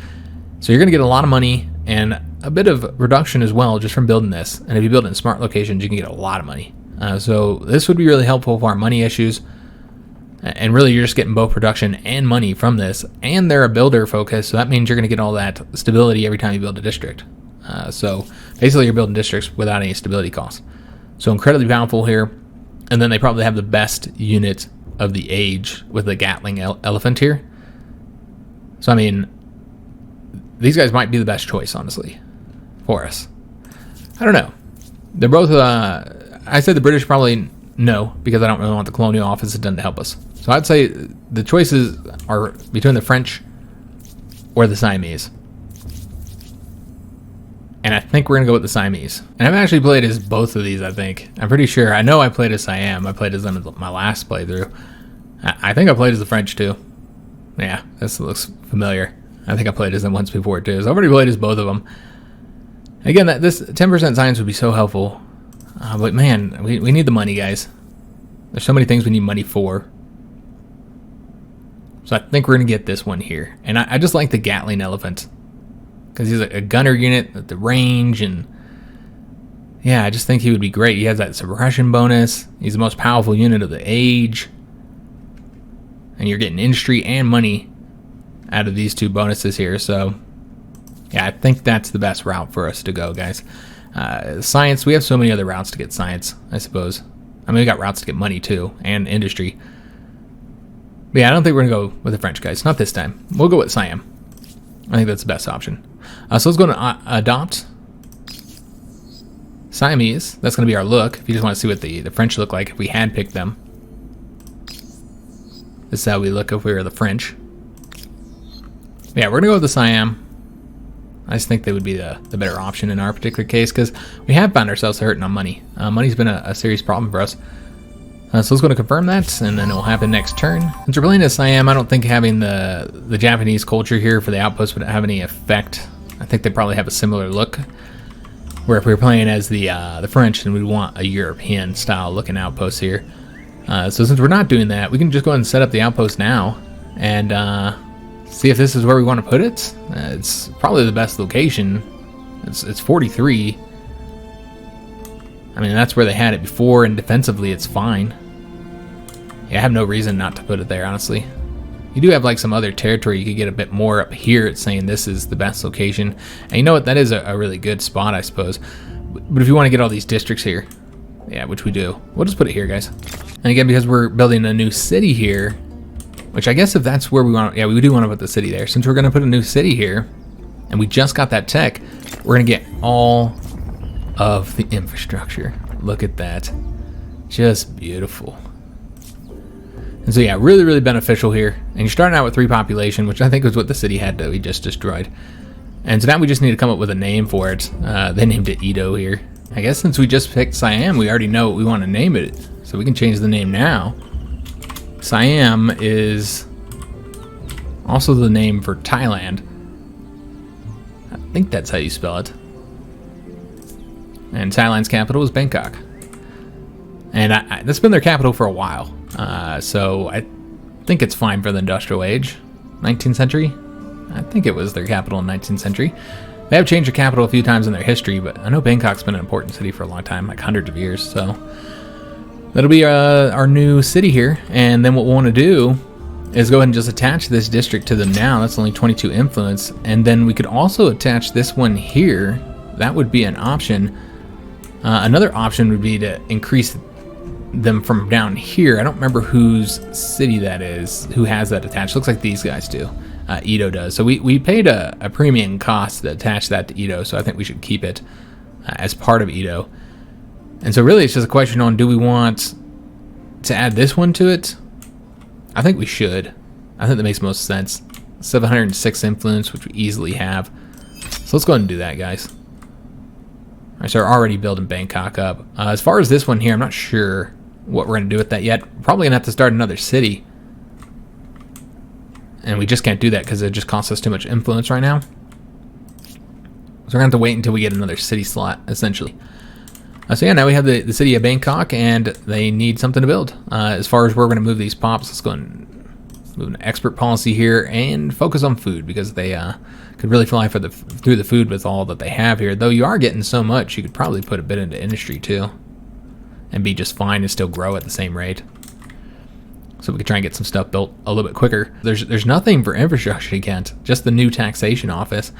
So you're going to get a lot of money and a bit of reduction as well just from building this. And if you build it in smart locations, you can get a lot of money. So this would be really helpful for our money issues. And really, you're just getting both production and money from this. And they're a builder focus, so that means you're going to get all that stability every time you build a district. So basically, you're building districts without any stability costs. So incredibly powerful here. And then they probably have the best unit of the age with the Gatling elephant here. So, I mean, these guys might be the best choice, honestly, for us. I don't know. They're both, I said the British probably no, because I don't really want the Colonial Office done to help us. So I'd say the choices are between the French or the Siamese. And I think we're going to go with the Siamese. And I've actually played as both of these, I think. I'm pretty sure. I know I played as Siam. I played as them in my last playthrough. I think I played as the French, too. Yeah, this looks familiar. I think I played as them once before, too. So I've already played as both of them. Again, this 10% science would be so helpful. But man, we need the money, guys. There's so many things we need money for. So I think we're going to get this one here. And I just like the Gatling elephant. Because he's a gunner unit at the range. And yeah, I just think he would be great. He has that suppression bonus. He's the most powerful unit of the age. And you're getting industry and money out of these two bonuses here. So yeah, I think that's the best route for us to go, guys. Science, we have so many other routes to get science, I suppose. I mean, we got routes to get money too, and industry. But yeah, I don't think we're going to go with the French guys. Not this time. We'll go with Siam. I think that's the best option. So let's go to adopt Siamese. That's going to be our look. If you just want to see what the French look like if we had picked them. This is how we look if we were the French. But yeah, we're going to go with the Siam. I just think they would be the better option in our particular case because we have found ourselves hurting on money. Money's been a serious problem for us. So let's go to confirm that, and then it will happen next turn. Since we're playing as Siam, I don't think having the Japanese culture here for the outpost would have any effect. I think they probably have a similar look. Where if we were playing as the French, then we'd want a European style looking outpost here. So since we're not doing that, we can just go ahead and set up the outpost now and see if this is where we want to put it. It's probably the best location. It's 43. I mean, that's where they had it before, and defensively it's fine. Yeah, I have no reason not to put it there, honestly. You do have like some other territory you could get a bit more up here. It's saying this is the best location. And you know what? That is a really good spot, I suppose. But if you want to get all these districts here, yeah, which we do, we'll just put it here, guys. And again, because we're building a new city here, which I guess if that's where we want, yeah, we do want to put the city there. Since we're going to put a new city here, and we just got that tech, we're going to get all of the infrastructure. Look at that. Just beautiful. And so yeah, really, really beneficial here. And you're starting out with 3 population, which I think was what the city had that we just destroyed. And so now we just need to come up with a name for it. They named it Edo here. I guess since we just picked Siam, we already know what we want to name it. So we can change the name now. Siam is also the name for Thailand. I think that's how you spell it. And Thailand's capital is Bangkok. And that's been their capital for a while. So I think it's fine for the industrial age. 19th century? I think it was their capital in 19th century. They have changed the capital a few times in their history, but I know Bangkok's been an important city for a long time, like hundreds of years. So that'll be our new city here. And then what we'll want to do is go ahead and just attach this district to them now. That's only 22 influence. And then we could also attach this one here. That would be an option. Another option would be to increase them from down here. I don't remember whose city that is, who has that attached. Looks like these guys do. Edo does. So we paid a premium cost to attach that to Edo, so I think we should keep it as part of Edo. And so really it's just a question on, do we want to add this one to it? I think we should. I think that makes most sense. 706 influence, which we easily have. So let's go ahead and do that, guys. All right, so we're already building Bangkok up. As far as this one here, I'm not sure what we're going to do with that yet. We're probably going to have to start another city. And we just can't do that because it just costs us too much influence right now. So we're going to have to wait until we get another city slot, essentially. So yeah, now we have the city of Bangkok, and they need something to build. As far as where we're going to move these pops, let's go and move an expert policy here and focus on food, because they could really fly through the food with all that they have here. Though you are getting so much, you could probably put a bit into industry too, and be just fine and still grow at the same rate. So we could try and get some stuff built a little bit quicker. There's nothing for infrastructure yet, just the new taxation office,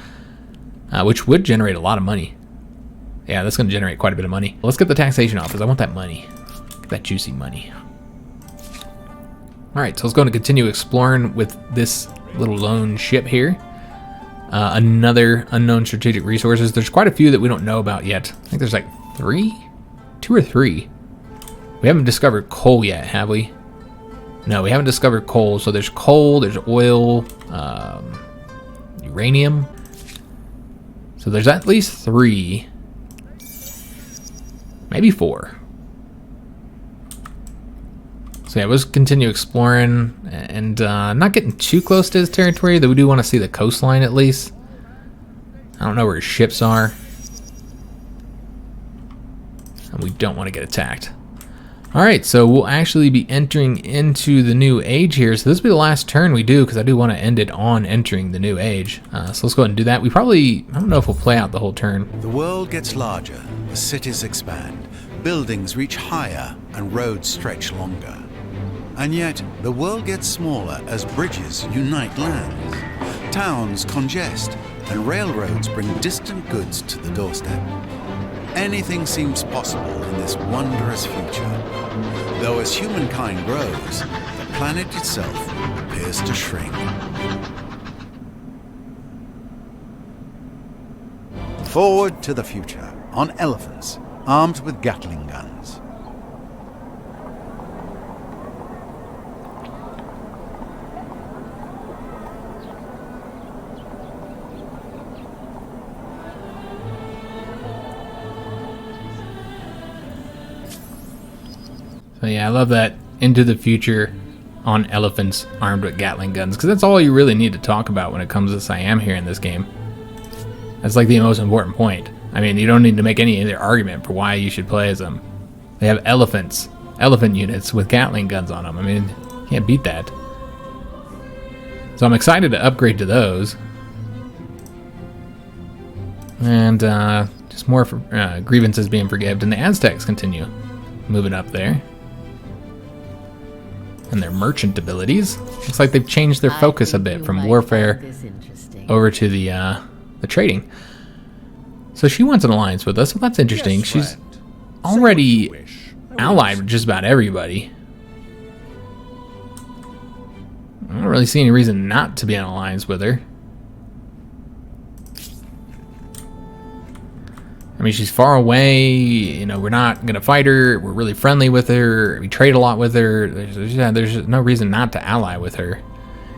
which would generate a lot of money. Yeah, that's going to generate quite a bit of money. Let's get the taxation office. I want that money. Get that juicy money. All right, so let's go and continue exploring with this little lone ship here. Another unknown strategic resources. There's quite a few that we don't know about yet. I think there's like 2 or 3. We haven't discovered coal yet, have we? No, we haven't discovered coal. So there's coal, there's oil, uranium. So there's at least 3, maybe 4. So yeah, let's continue exploring and not getting too close to his territory, though we do want to see the coastline at least. I don't know where his ships are. And we don't want to get attacked. Alright, so we'll actually be entering into the new age here. So this will be the last turn we do, because I do want to end it on entering the new age. So let's go ahead and do that. We probably, I don't know if we'll play out the whole turn.
The world gets larger, the cities expand, buildings reach higher, and roads stretch longer. And yet, the world gets smaller as bridges unite lands. Towns congest, and railroads bring distant goods to the doorstep. Anything seems possible in this wondrous future. Though as humankind grows, the planet itself appears to shrink. Forward to the future, on elephants, armed with Gatling guns.
So yeah, I love that. Into the future on elephants armed with Gatling guns, because that's all you really need to talk about when it comes to Siam here in this game. That's like the most important point. I mean, you don't need to make any other argument for why you should play as them. They have elephant units with Gatling guns on them. I mean, you can't beat that. So I'm excited to upgrade to those. And just more grievances being forgiven, and the Aztecs continue moving up there. And their merchant abilities. Looks like they've changed their focus a bit from warfare over to the trading. So she wants an alliance with us, so that's interesting.
Yes,
She's
friend.
already
Say what you wish.
allied with just about everybody. I don't really see any reason not to be in alliance with her. I mean, she's far away, you know, we're not going to fight her, we're really friendly with her, we trade a lot with her, there's no reason not to ally with her.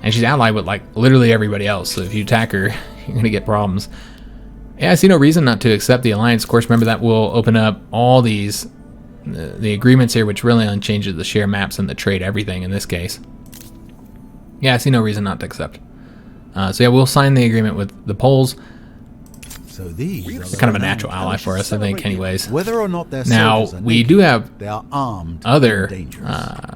And she's allied with, like, literally everybody else, so if you attack her, you're going to get problems. Yeah, I see no reason not to accept the alliance. Of course, remember that will open up all these the agreements here, which really only changes the share maps and the trade everything in this case. Yeah, I see no reason not to accept. So yeah, we'll sign the agreement with the Poles.
So these
They're kind of a natural ally for us, I think, anyways.
Whether or not they're
Now,
soldiers are
we
naked,
do have
they are armed
other
and dangerous.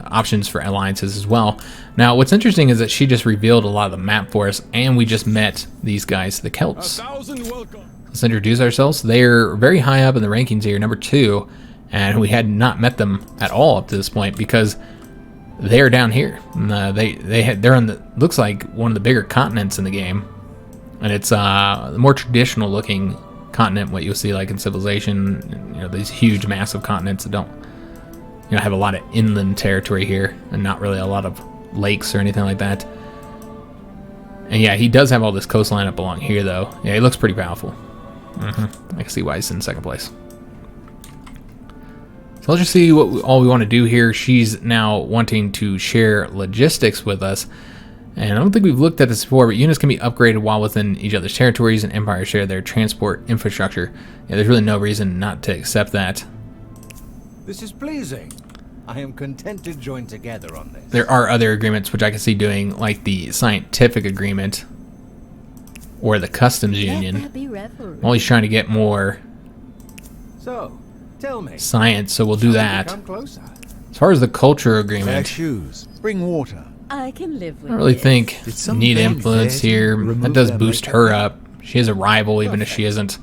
options for alliances as well. Now, what's interesting is that she just revealed a lot of the map for us, and we just met these guys, the Celts.
1,000 welcome.
Let's introduce ourselves. They're very high up in the rankings here, number 2, and we had not met them at all up to this point because they're down here. They're on the looks like one of the bigger continents in the game, and it's the more traditional looking continent, what you'll see like in Civilization. You know, these huge, massive continents that don't, you know, have a lot of inland territory here, and not really a lot of lakes or anything like that. And yeah, he does have all this coastline up along here, though. Yeah, he looks pretty powerful. I can see why he's in second place. So let's just see what all we want to do here. She's now wanting to share logistics with us. And I don't think we've looked at this before, but units can be upgraded while within each other's territories, and empires share their transport infrastructure. Yeah, there's really no reason not to accept that.
This is pleasing.
I am content to join together on this.
There are other agreements which I can see doing, like the scientific agreement or the customs union. I'm always trying to get more
So, tell me.
science, so we'll do
shall we
that.
Come closer.
As far as the culture
Wear
agreement,
shoes, bring water.
I can live with
I don't really
this.
think
Did some
need
men
influence
dare to
here.
remove
That does
their
boost
makeup?
her up. She is a rival, even if she isn't.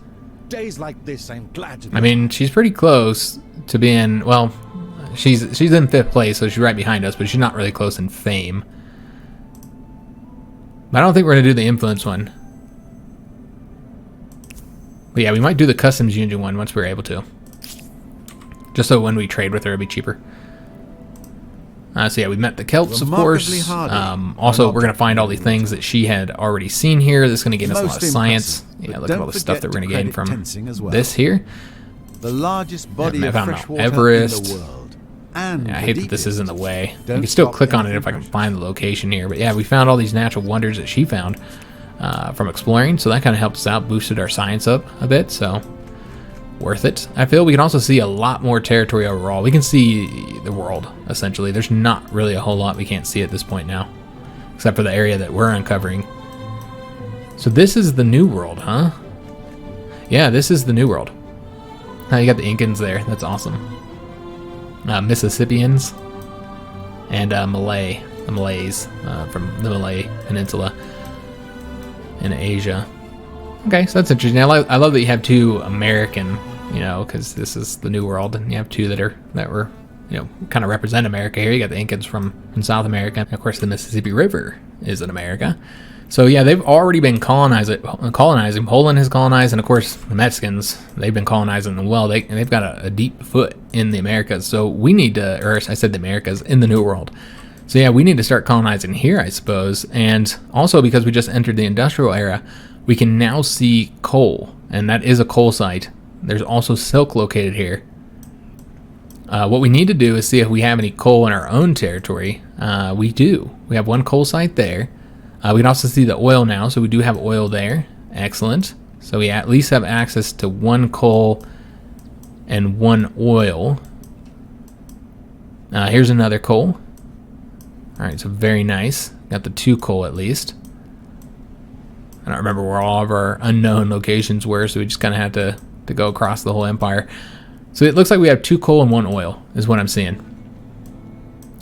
Days like this, I'm glad to be.
I mean, she's pretty close to being, well, she's in 5th place, so she's right behind us, but she's not really close in fame. But I don't think we're going to do the influence one. But yeah, we might do the customs union one once we're able to. Just so when we trade with her, it'll be cheaper. So yeah, we met the Celts, of
Remarkably
course.
hardy.
Also,
Not
we're going to find all the things that she had already seen here. This is going to give us a lot
Most
of science.
impressive,
Yeah,
but
look at all
don't
the stuff
forget
that we're going
to
to gain
credit
from
tensing as well.
this here.
The largest body
I
of
found
fresh
Mount
water
Everest.
in the world. And
Yeah, I
the
hate that this
deepest.
is in the way. You
Don't
can still
stop
click on it
anything
if I can
precious.
find the location here. But yeah, we found all these natural wonders that she found from exploring. So that kind of helped us out, boosted our science up a bit. So worth it. I feel we can also see a lot more territory overall. We can see the world, essentially. There's not really a whole lot we can't see at this point now, except for the area that we're uncovering. So this is the new world, huh? Yeah, this is the new world. You got the Incans there. That's awesome. Mississippians and the Malays from the Malay Peninsula in Asia. Okay, so that's interesting. I love that you have 2 American, you know, because this is the new world, and you have 2 that were, you know, kind of represent America here. You got the Incans from South America, and of course the Mississippi River is in America. So yeah, they've already been colonizing. Poland has colonized, and of course the Mexicans, they've been colonizing them well. They've got a deep foot in the Americas. So we need to, or I said the Americas, in the New World. So yeah, we need to start colonizing here, I suppose. And also because we just entered the industrial era, we can now see coal, and that is a coal site. There's also silk located here. What we need to do is see if we have any coal in our own territory. We do. We have 1 coal site there. We can also see the oil now, so we do have oil there. Excellent. So we at least have access to 1 coal and 1 oil. Here's another coal. Alright, so very nice. Got the 2 coal at least. I don't remember where all of our unknown locations were, so we just kind of had to go across the whole empire. So it looks like we have 2 coal and 1 oil, is what I'm seeing.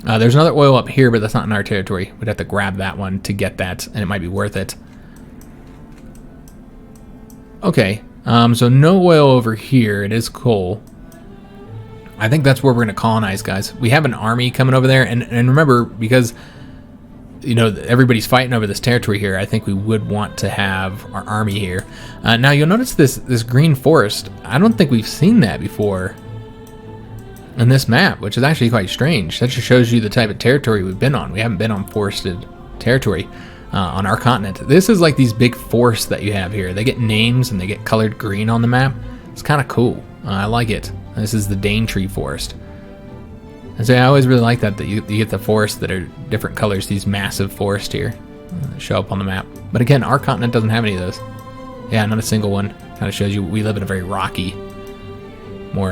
There's another oil up here, but that's not in our territory. We'd have to grab that one to get that, and it might be worth it. Okay, so no oil over here. It is coal. I think that's where we're going to colonize, guys. We have an army coming over there, and remember, because, you know, everybody's fighting over this territory here, I think we would want to have our army here. Now, you'll notice this green forest. I don't think we've seen that before in this map, which is actually quite strange. That just shows you the type of territory we've been on. We haven't been on forested territory on our continent. This is like these big forests that you have here. They get names and they get colored green on the map. It's kind of cool. I like it. This is the Daintree Forest. And so I always really like that you get the forests that are different colors, these massive forests here show up on the map. But again, our continent doesn't have any of those. Yeah, not a single one. Kind of shows you we live in a very rocky, more,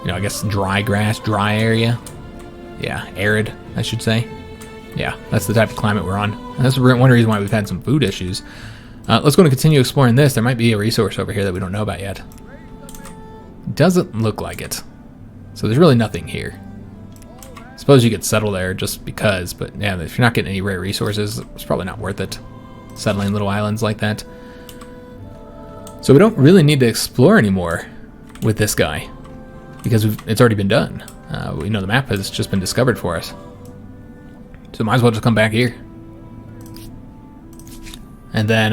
you know, I guess dry grass, dry area. Yeah, arid, I should say. Yeah, that's the type of climate we're on. And that's one reason why we've had some food issues. Let's go and continue exploring this. There might be a resource over here that we don't know about yet. Doesn't look like it. So there's really nothing here. Suppose you could settle there just because, but yeah, if you're not getting any rare resources, it's probably not worth it. Settling little islands like that. So we don't really need to explore anymore with this guy, because it's already been done. You know, the map has just been discovered for us. So might as well just come back here. And then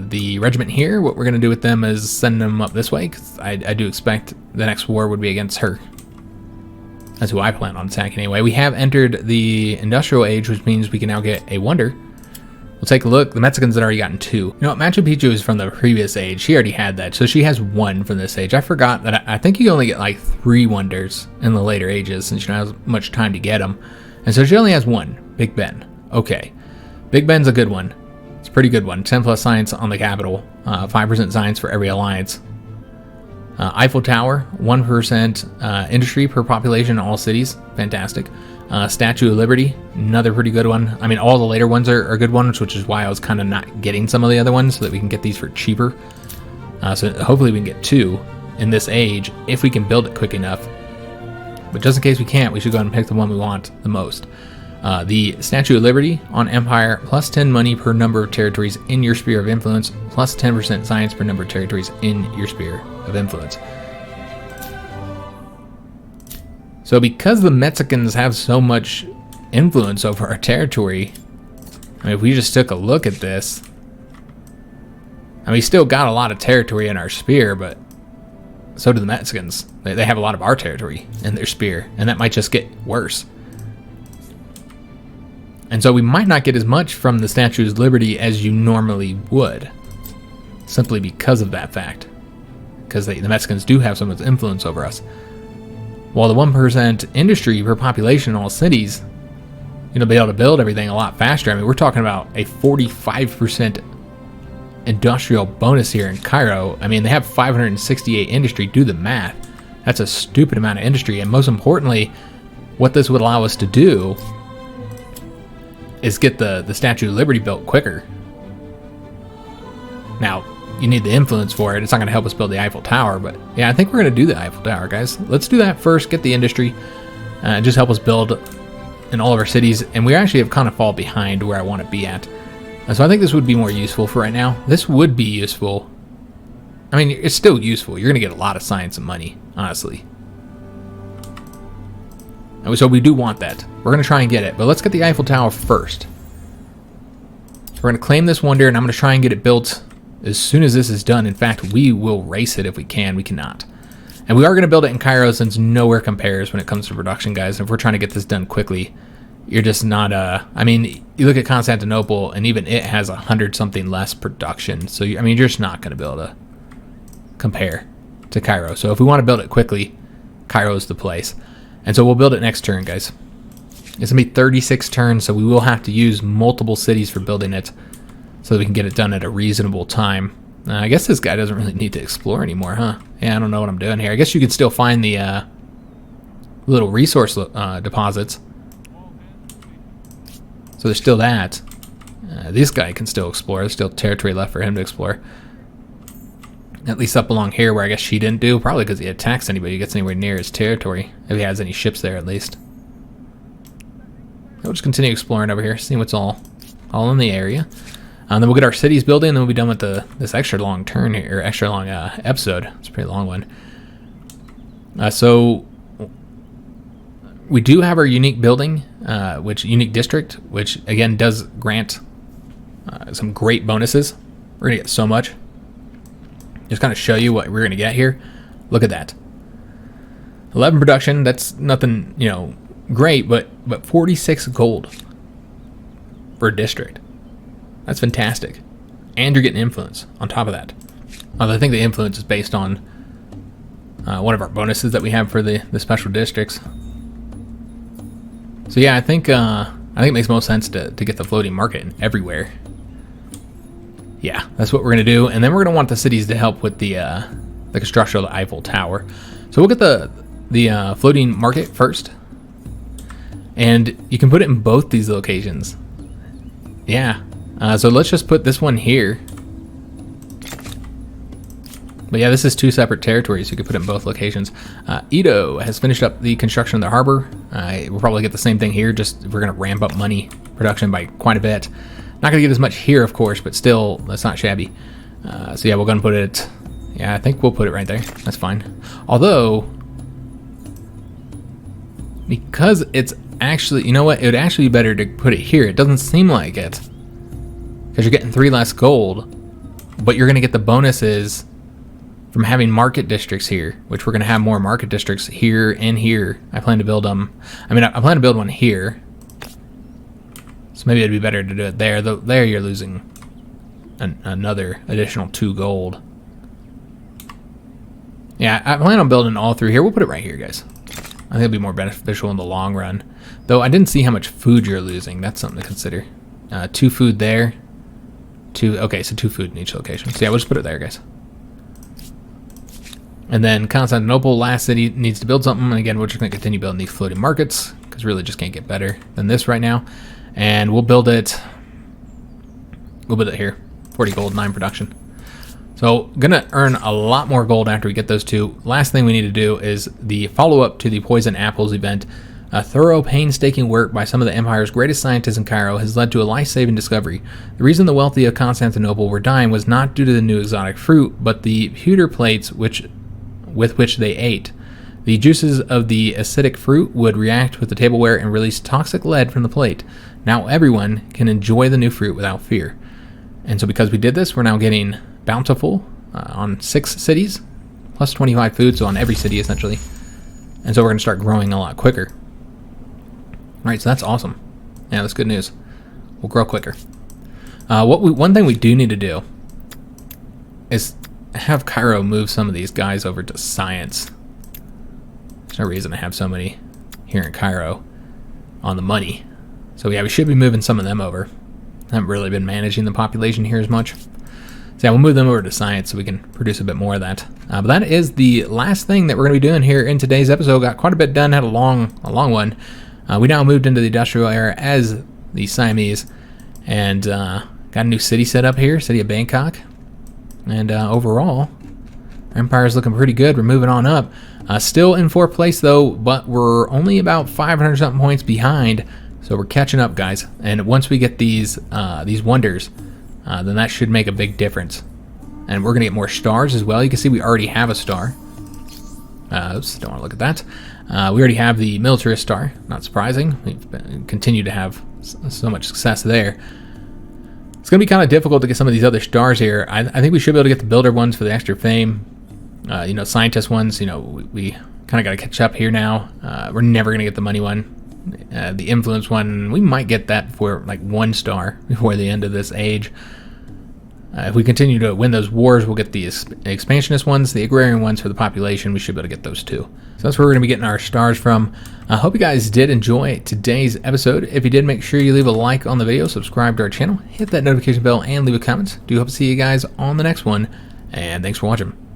the regiment here, what we're going to do with them is send them up this way, because I do expect the next war would be against her. That's who I plan on attacking anyway. We have entered the industrial age, which means we can now get a wonder. We'll take a look. The Mexicans had already gotten 2. You know what? Machu Picchu is from the previous age. She already had that, so she has 1 from this age. I forgot that I think you only get like 3 wonders in the later ages, since you don't have much time to get them. And so she only has 1. Big Ben. Okay. Big Ben's a good one. It's a pretty good one. 10 plus science on the capital. 5% science for every alliance. Eiffel Tower, 1% industry per population in all cities. Fantastic. Statue of Liberty, another pretty good one. I mean, all the later ones are good ones, which is why I was kind of not getting some of the other ones, so that we can get these for cheaper. So hopefully we can get 2 in this age, if we can build it quick enough. But just in case we can't, we should go ahead and pick the one we want the most. The Statue of Liberty on Empire, plus 10 money per number of territories in your sphere of influence, plus 10% science per number of territories in your sphere of influence. So because the Mexicans have so much influence over our territory, I mean, if we just took a look at this, I mean, we still got a lot of territory in our sphere, but so do the Mexicans. They have a lot of our territory in their sphere, and that might just get worse. And so we might not get as much from the Statue of Liberty as you normally would, simply because of that fact. Because the Mexicans do have so much influence over us. While the 1% industry per population in all cities, you know, be able to build everything a lot faster. I mean, we're talking about a 45% industrial bonus here in Cairo. I mean, they have 568 industry. Do the math. That's a stupid amount of industry. And most importantly, what this would allow us to do is get the Statue of Liberty built quicker. Now, you need the influence for it. It's not going to help us build the Eiffel Tower, but yeah, I think we're going to do the Eiffel Tower, guys. Let's do that first, get the industry, and just help us build in all of our cities. And we actually have kind of fall behind where I want to be at. And so I think this would be more useful for right now. This would be useful. I mean, it's still useful. You're going to get a lot of science and money, honestly. And so we do want that. We're going to try and get it, but let's get the Eiffel Tower first. We're going to claim this wonder, and I'm going to try and get it built as soon as this is done. In fact, we will race it if we can. We cannot. And we are going to build it in Cairo, since nowhere compares when it comes to production, guys. And if we're trying to get this done quickly, you're just not... I mean, you look at Constantinople, and even it has 100-something less production. So, I mean, you're just not going to be able to compare to Cairo. So if we want to build it quickly, Cairo's the place. And so we'll build it next turn, guys. It's going to be 36 turns, so we will have to use multiple cities for building it, so that we can get it done at a reasonable time. I guess this guy doesn't really need to explore anymore, huh? Yeah, I don't know what I'm doing here. I guess you can still find the little resource deposits. So there's still that. This guy can still explore. There's still territory left for him to explore. At least up along here, where I guess she didn't do. Probably because he attacks anybody who gets anywhere near his territory. If he has any ships there, at least. We'll just continue exploring over here, see what's all in the area. And then we'll get our cities building, and then we'll be done with this extra long turn here, or extra long episode. It's a pretty long one. So we do have our unique building, unique district, which again does grant some great bonuses. We're gonna get so much. Just kind of show you what we're gonna get here. Look at that. 11 production. That's nothing, you know, great, but 46 gold for a district. That's fantastic. And you're getting influence on top of that. I think the influence is based on one of our bonuses that we have for the special districts. So yeah, I think it makes most sense to get the floating market everywhere. Yeah, that's what we're going to do. And then we're going to want the cities to help with the construction of the Eiffel Tower. So we'll get the floating market first. And you can put it in both these locations. Yeah. So let's just put this one here. But yeah, this is 2 separate territories. You could put it in both locations. Edo has finished up the construction of the harbor. We'll probably get the same thing here. Just we're going to ramp up money production by quite a bit. Not going to get as much here, of course, but still, that's not shabby. So yeah, we're going to put it... Yeah, I think we'll put it right there. That's fine. Although, because it's actually... You know what? It would actually be better to put it here. It doesn't seem like it. Because you're getting 3 less gold, but you're going to get the bonuses from having market districts here, which we're going to have more market districts here and here. I plan to build them. I mean, I plan to build one here. So maybe it'd be better to do it there. Though there you're losing another additional 2 gold. Yeah, I plan on building all through here. We'll put it right here, guys. I think it'll be more beneficial in the long run. Though I didn't see how much food you're losing. That's something to consider. 2 food there. 2. Okay, so 2 food in each location. So yeah, we'll just put it there, guys. And then Constantinople, last city, needs to build something. And again, we're just going to continue building these floating markets because really just can't get better than this right now. And we'll build it. We'll build it here. 40 gold, 9 production. So gonna earn a lot more gold after we get those 2. Last thing we need to do is the follow-up to the Poison Apples event. A thorough, painstaking work by some of the Empire's greatest scientists in Cairo has led to a life-saving discovery. The reason the wealthy of Constantinople were dying was not due to the new exotic fruit, but the pewter plates with which they ate. The juices of the acidic fruit would react with the tableware and release toxic lead from the plate. Now everyone can enjoy the new fruit without fear. And so because we did this, we're now getting bountiful on 6 cities, plus 25 food, so on every city essentially. And so we're going to start growing a lot quicker. Alright, so that's awesome. Yeah, that's good news. We'll grow quicker. One thing we do need to do is have Cairo move some of these guys over to science. There's no reason to have so many here in Cairo on the money. So yeah, we should be moving some of them over. I haven't really been managing the population here as much. So yeah, we'll move them over to science so we can produce a bit more of that. But that is the last thing that we're going to be doing here in today's episode. Got quite a bit done, had a long one. We now moved into the industrial era as the Siamese. And got a new city set up here, city of Bangkok. And overall, our empire is looking pretty good. We're moving on up. Still in 4th place though, but we're only about 500 something points behind. So we're catching up, guys. And once we get these wonders, then that should make a big difference. And we're gonna get more stars as well. You can see we already have a star. Oops, don't want to look at that. We already have the militarist star. Not surprising. We've continued to have so much success there. It's going to be kind of difficult to get some of these other stars here. I think we should be able to get the builder ones for the extra fame. Scientist ones, we kind of got to catch up here now. We're never going to get the money one. The influence one, we might get that for like 1 star before the end of this age. If we continue to win those wars, we'll get the expansionist ones, the agrarian ones for the population. We should be able to get those too. So that's where we're going to be getting our stars from. I hope you guys did enjoy today's episode. If you did, make sure you leave a like on the video, subscribe to our channel, hit that notification bell, and leave a comment. Do hope to see you guys on the next one, and thanks for watching.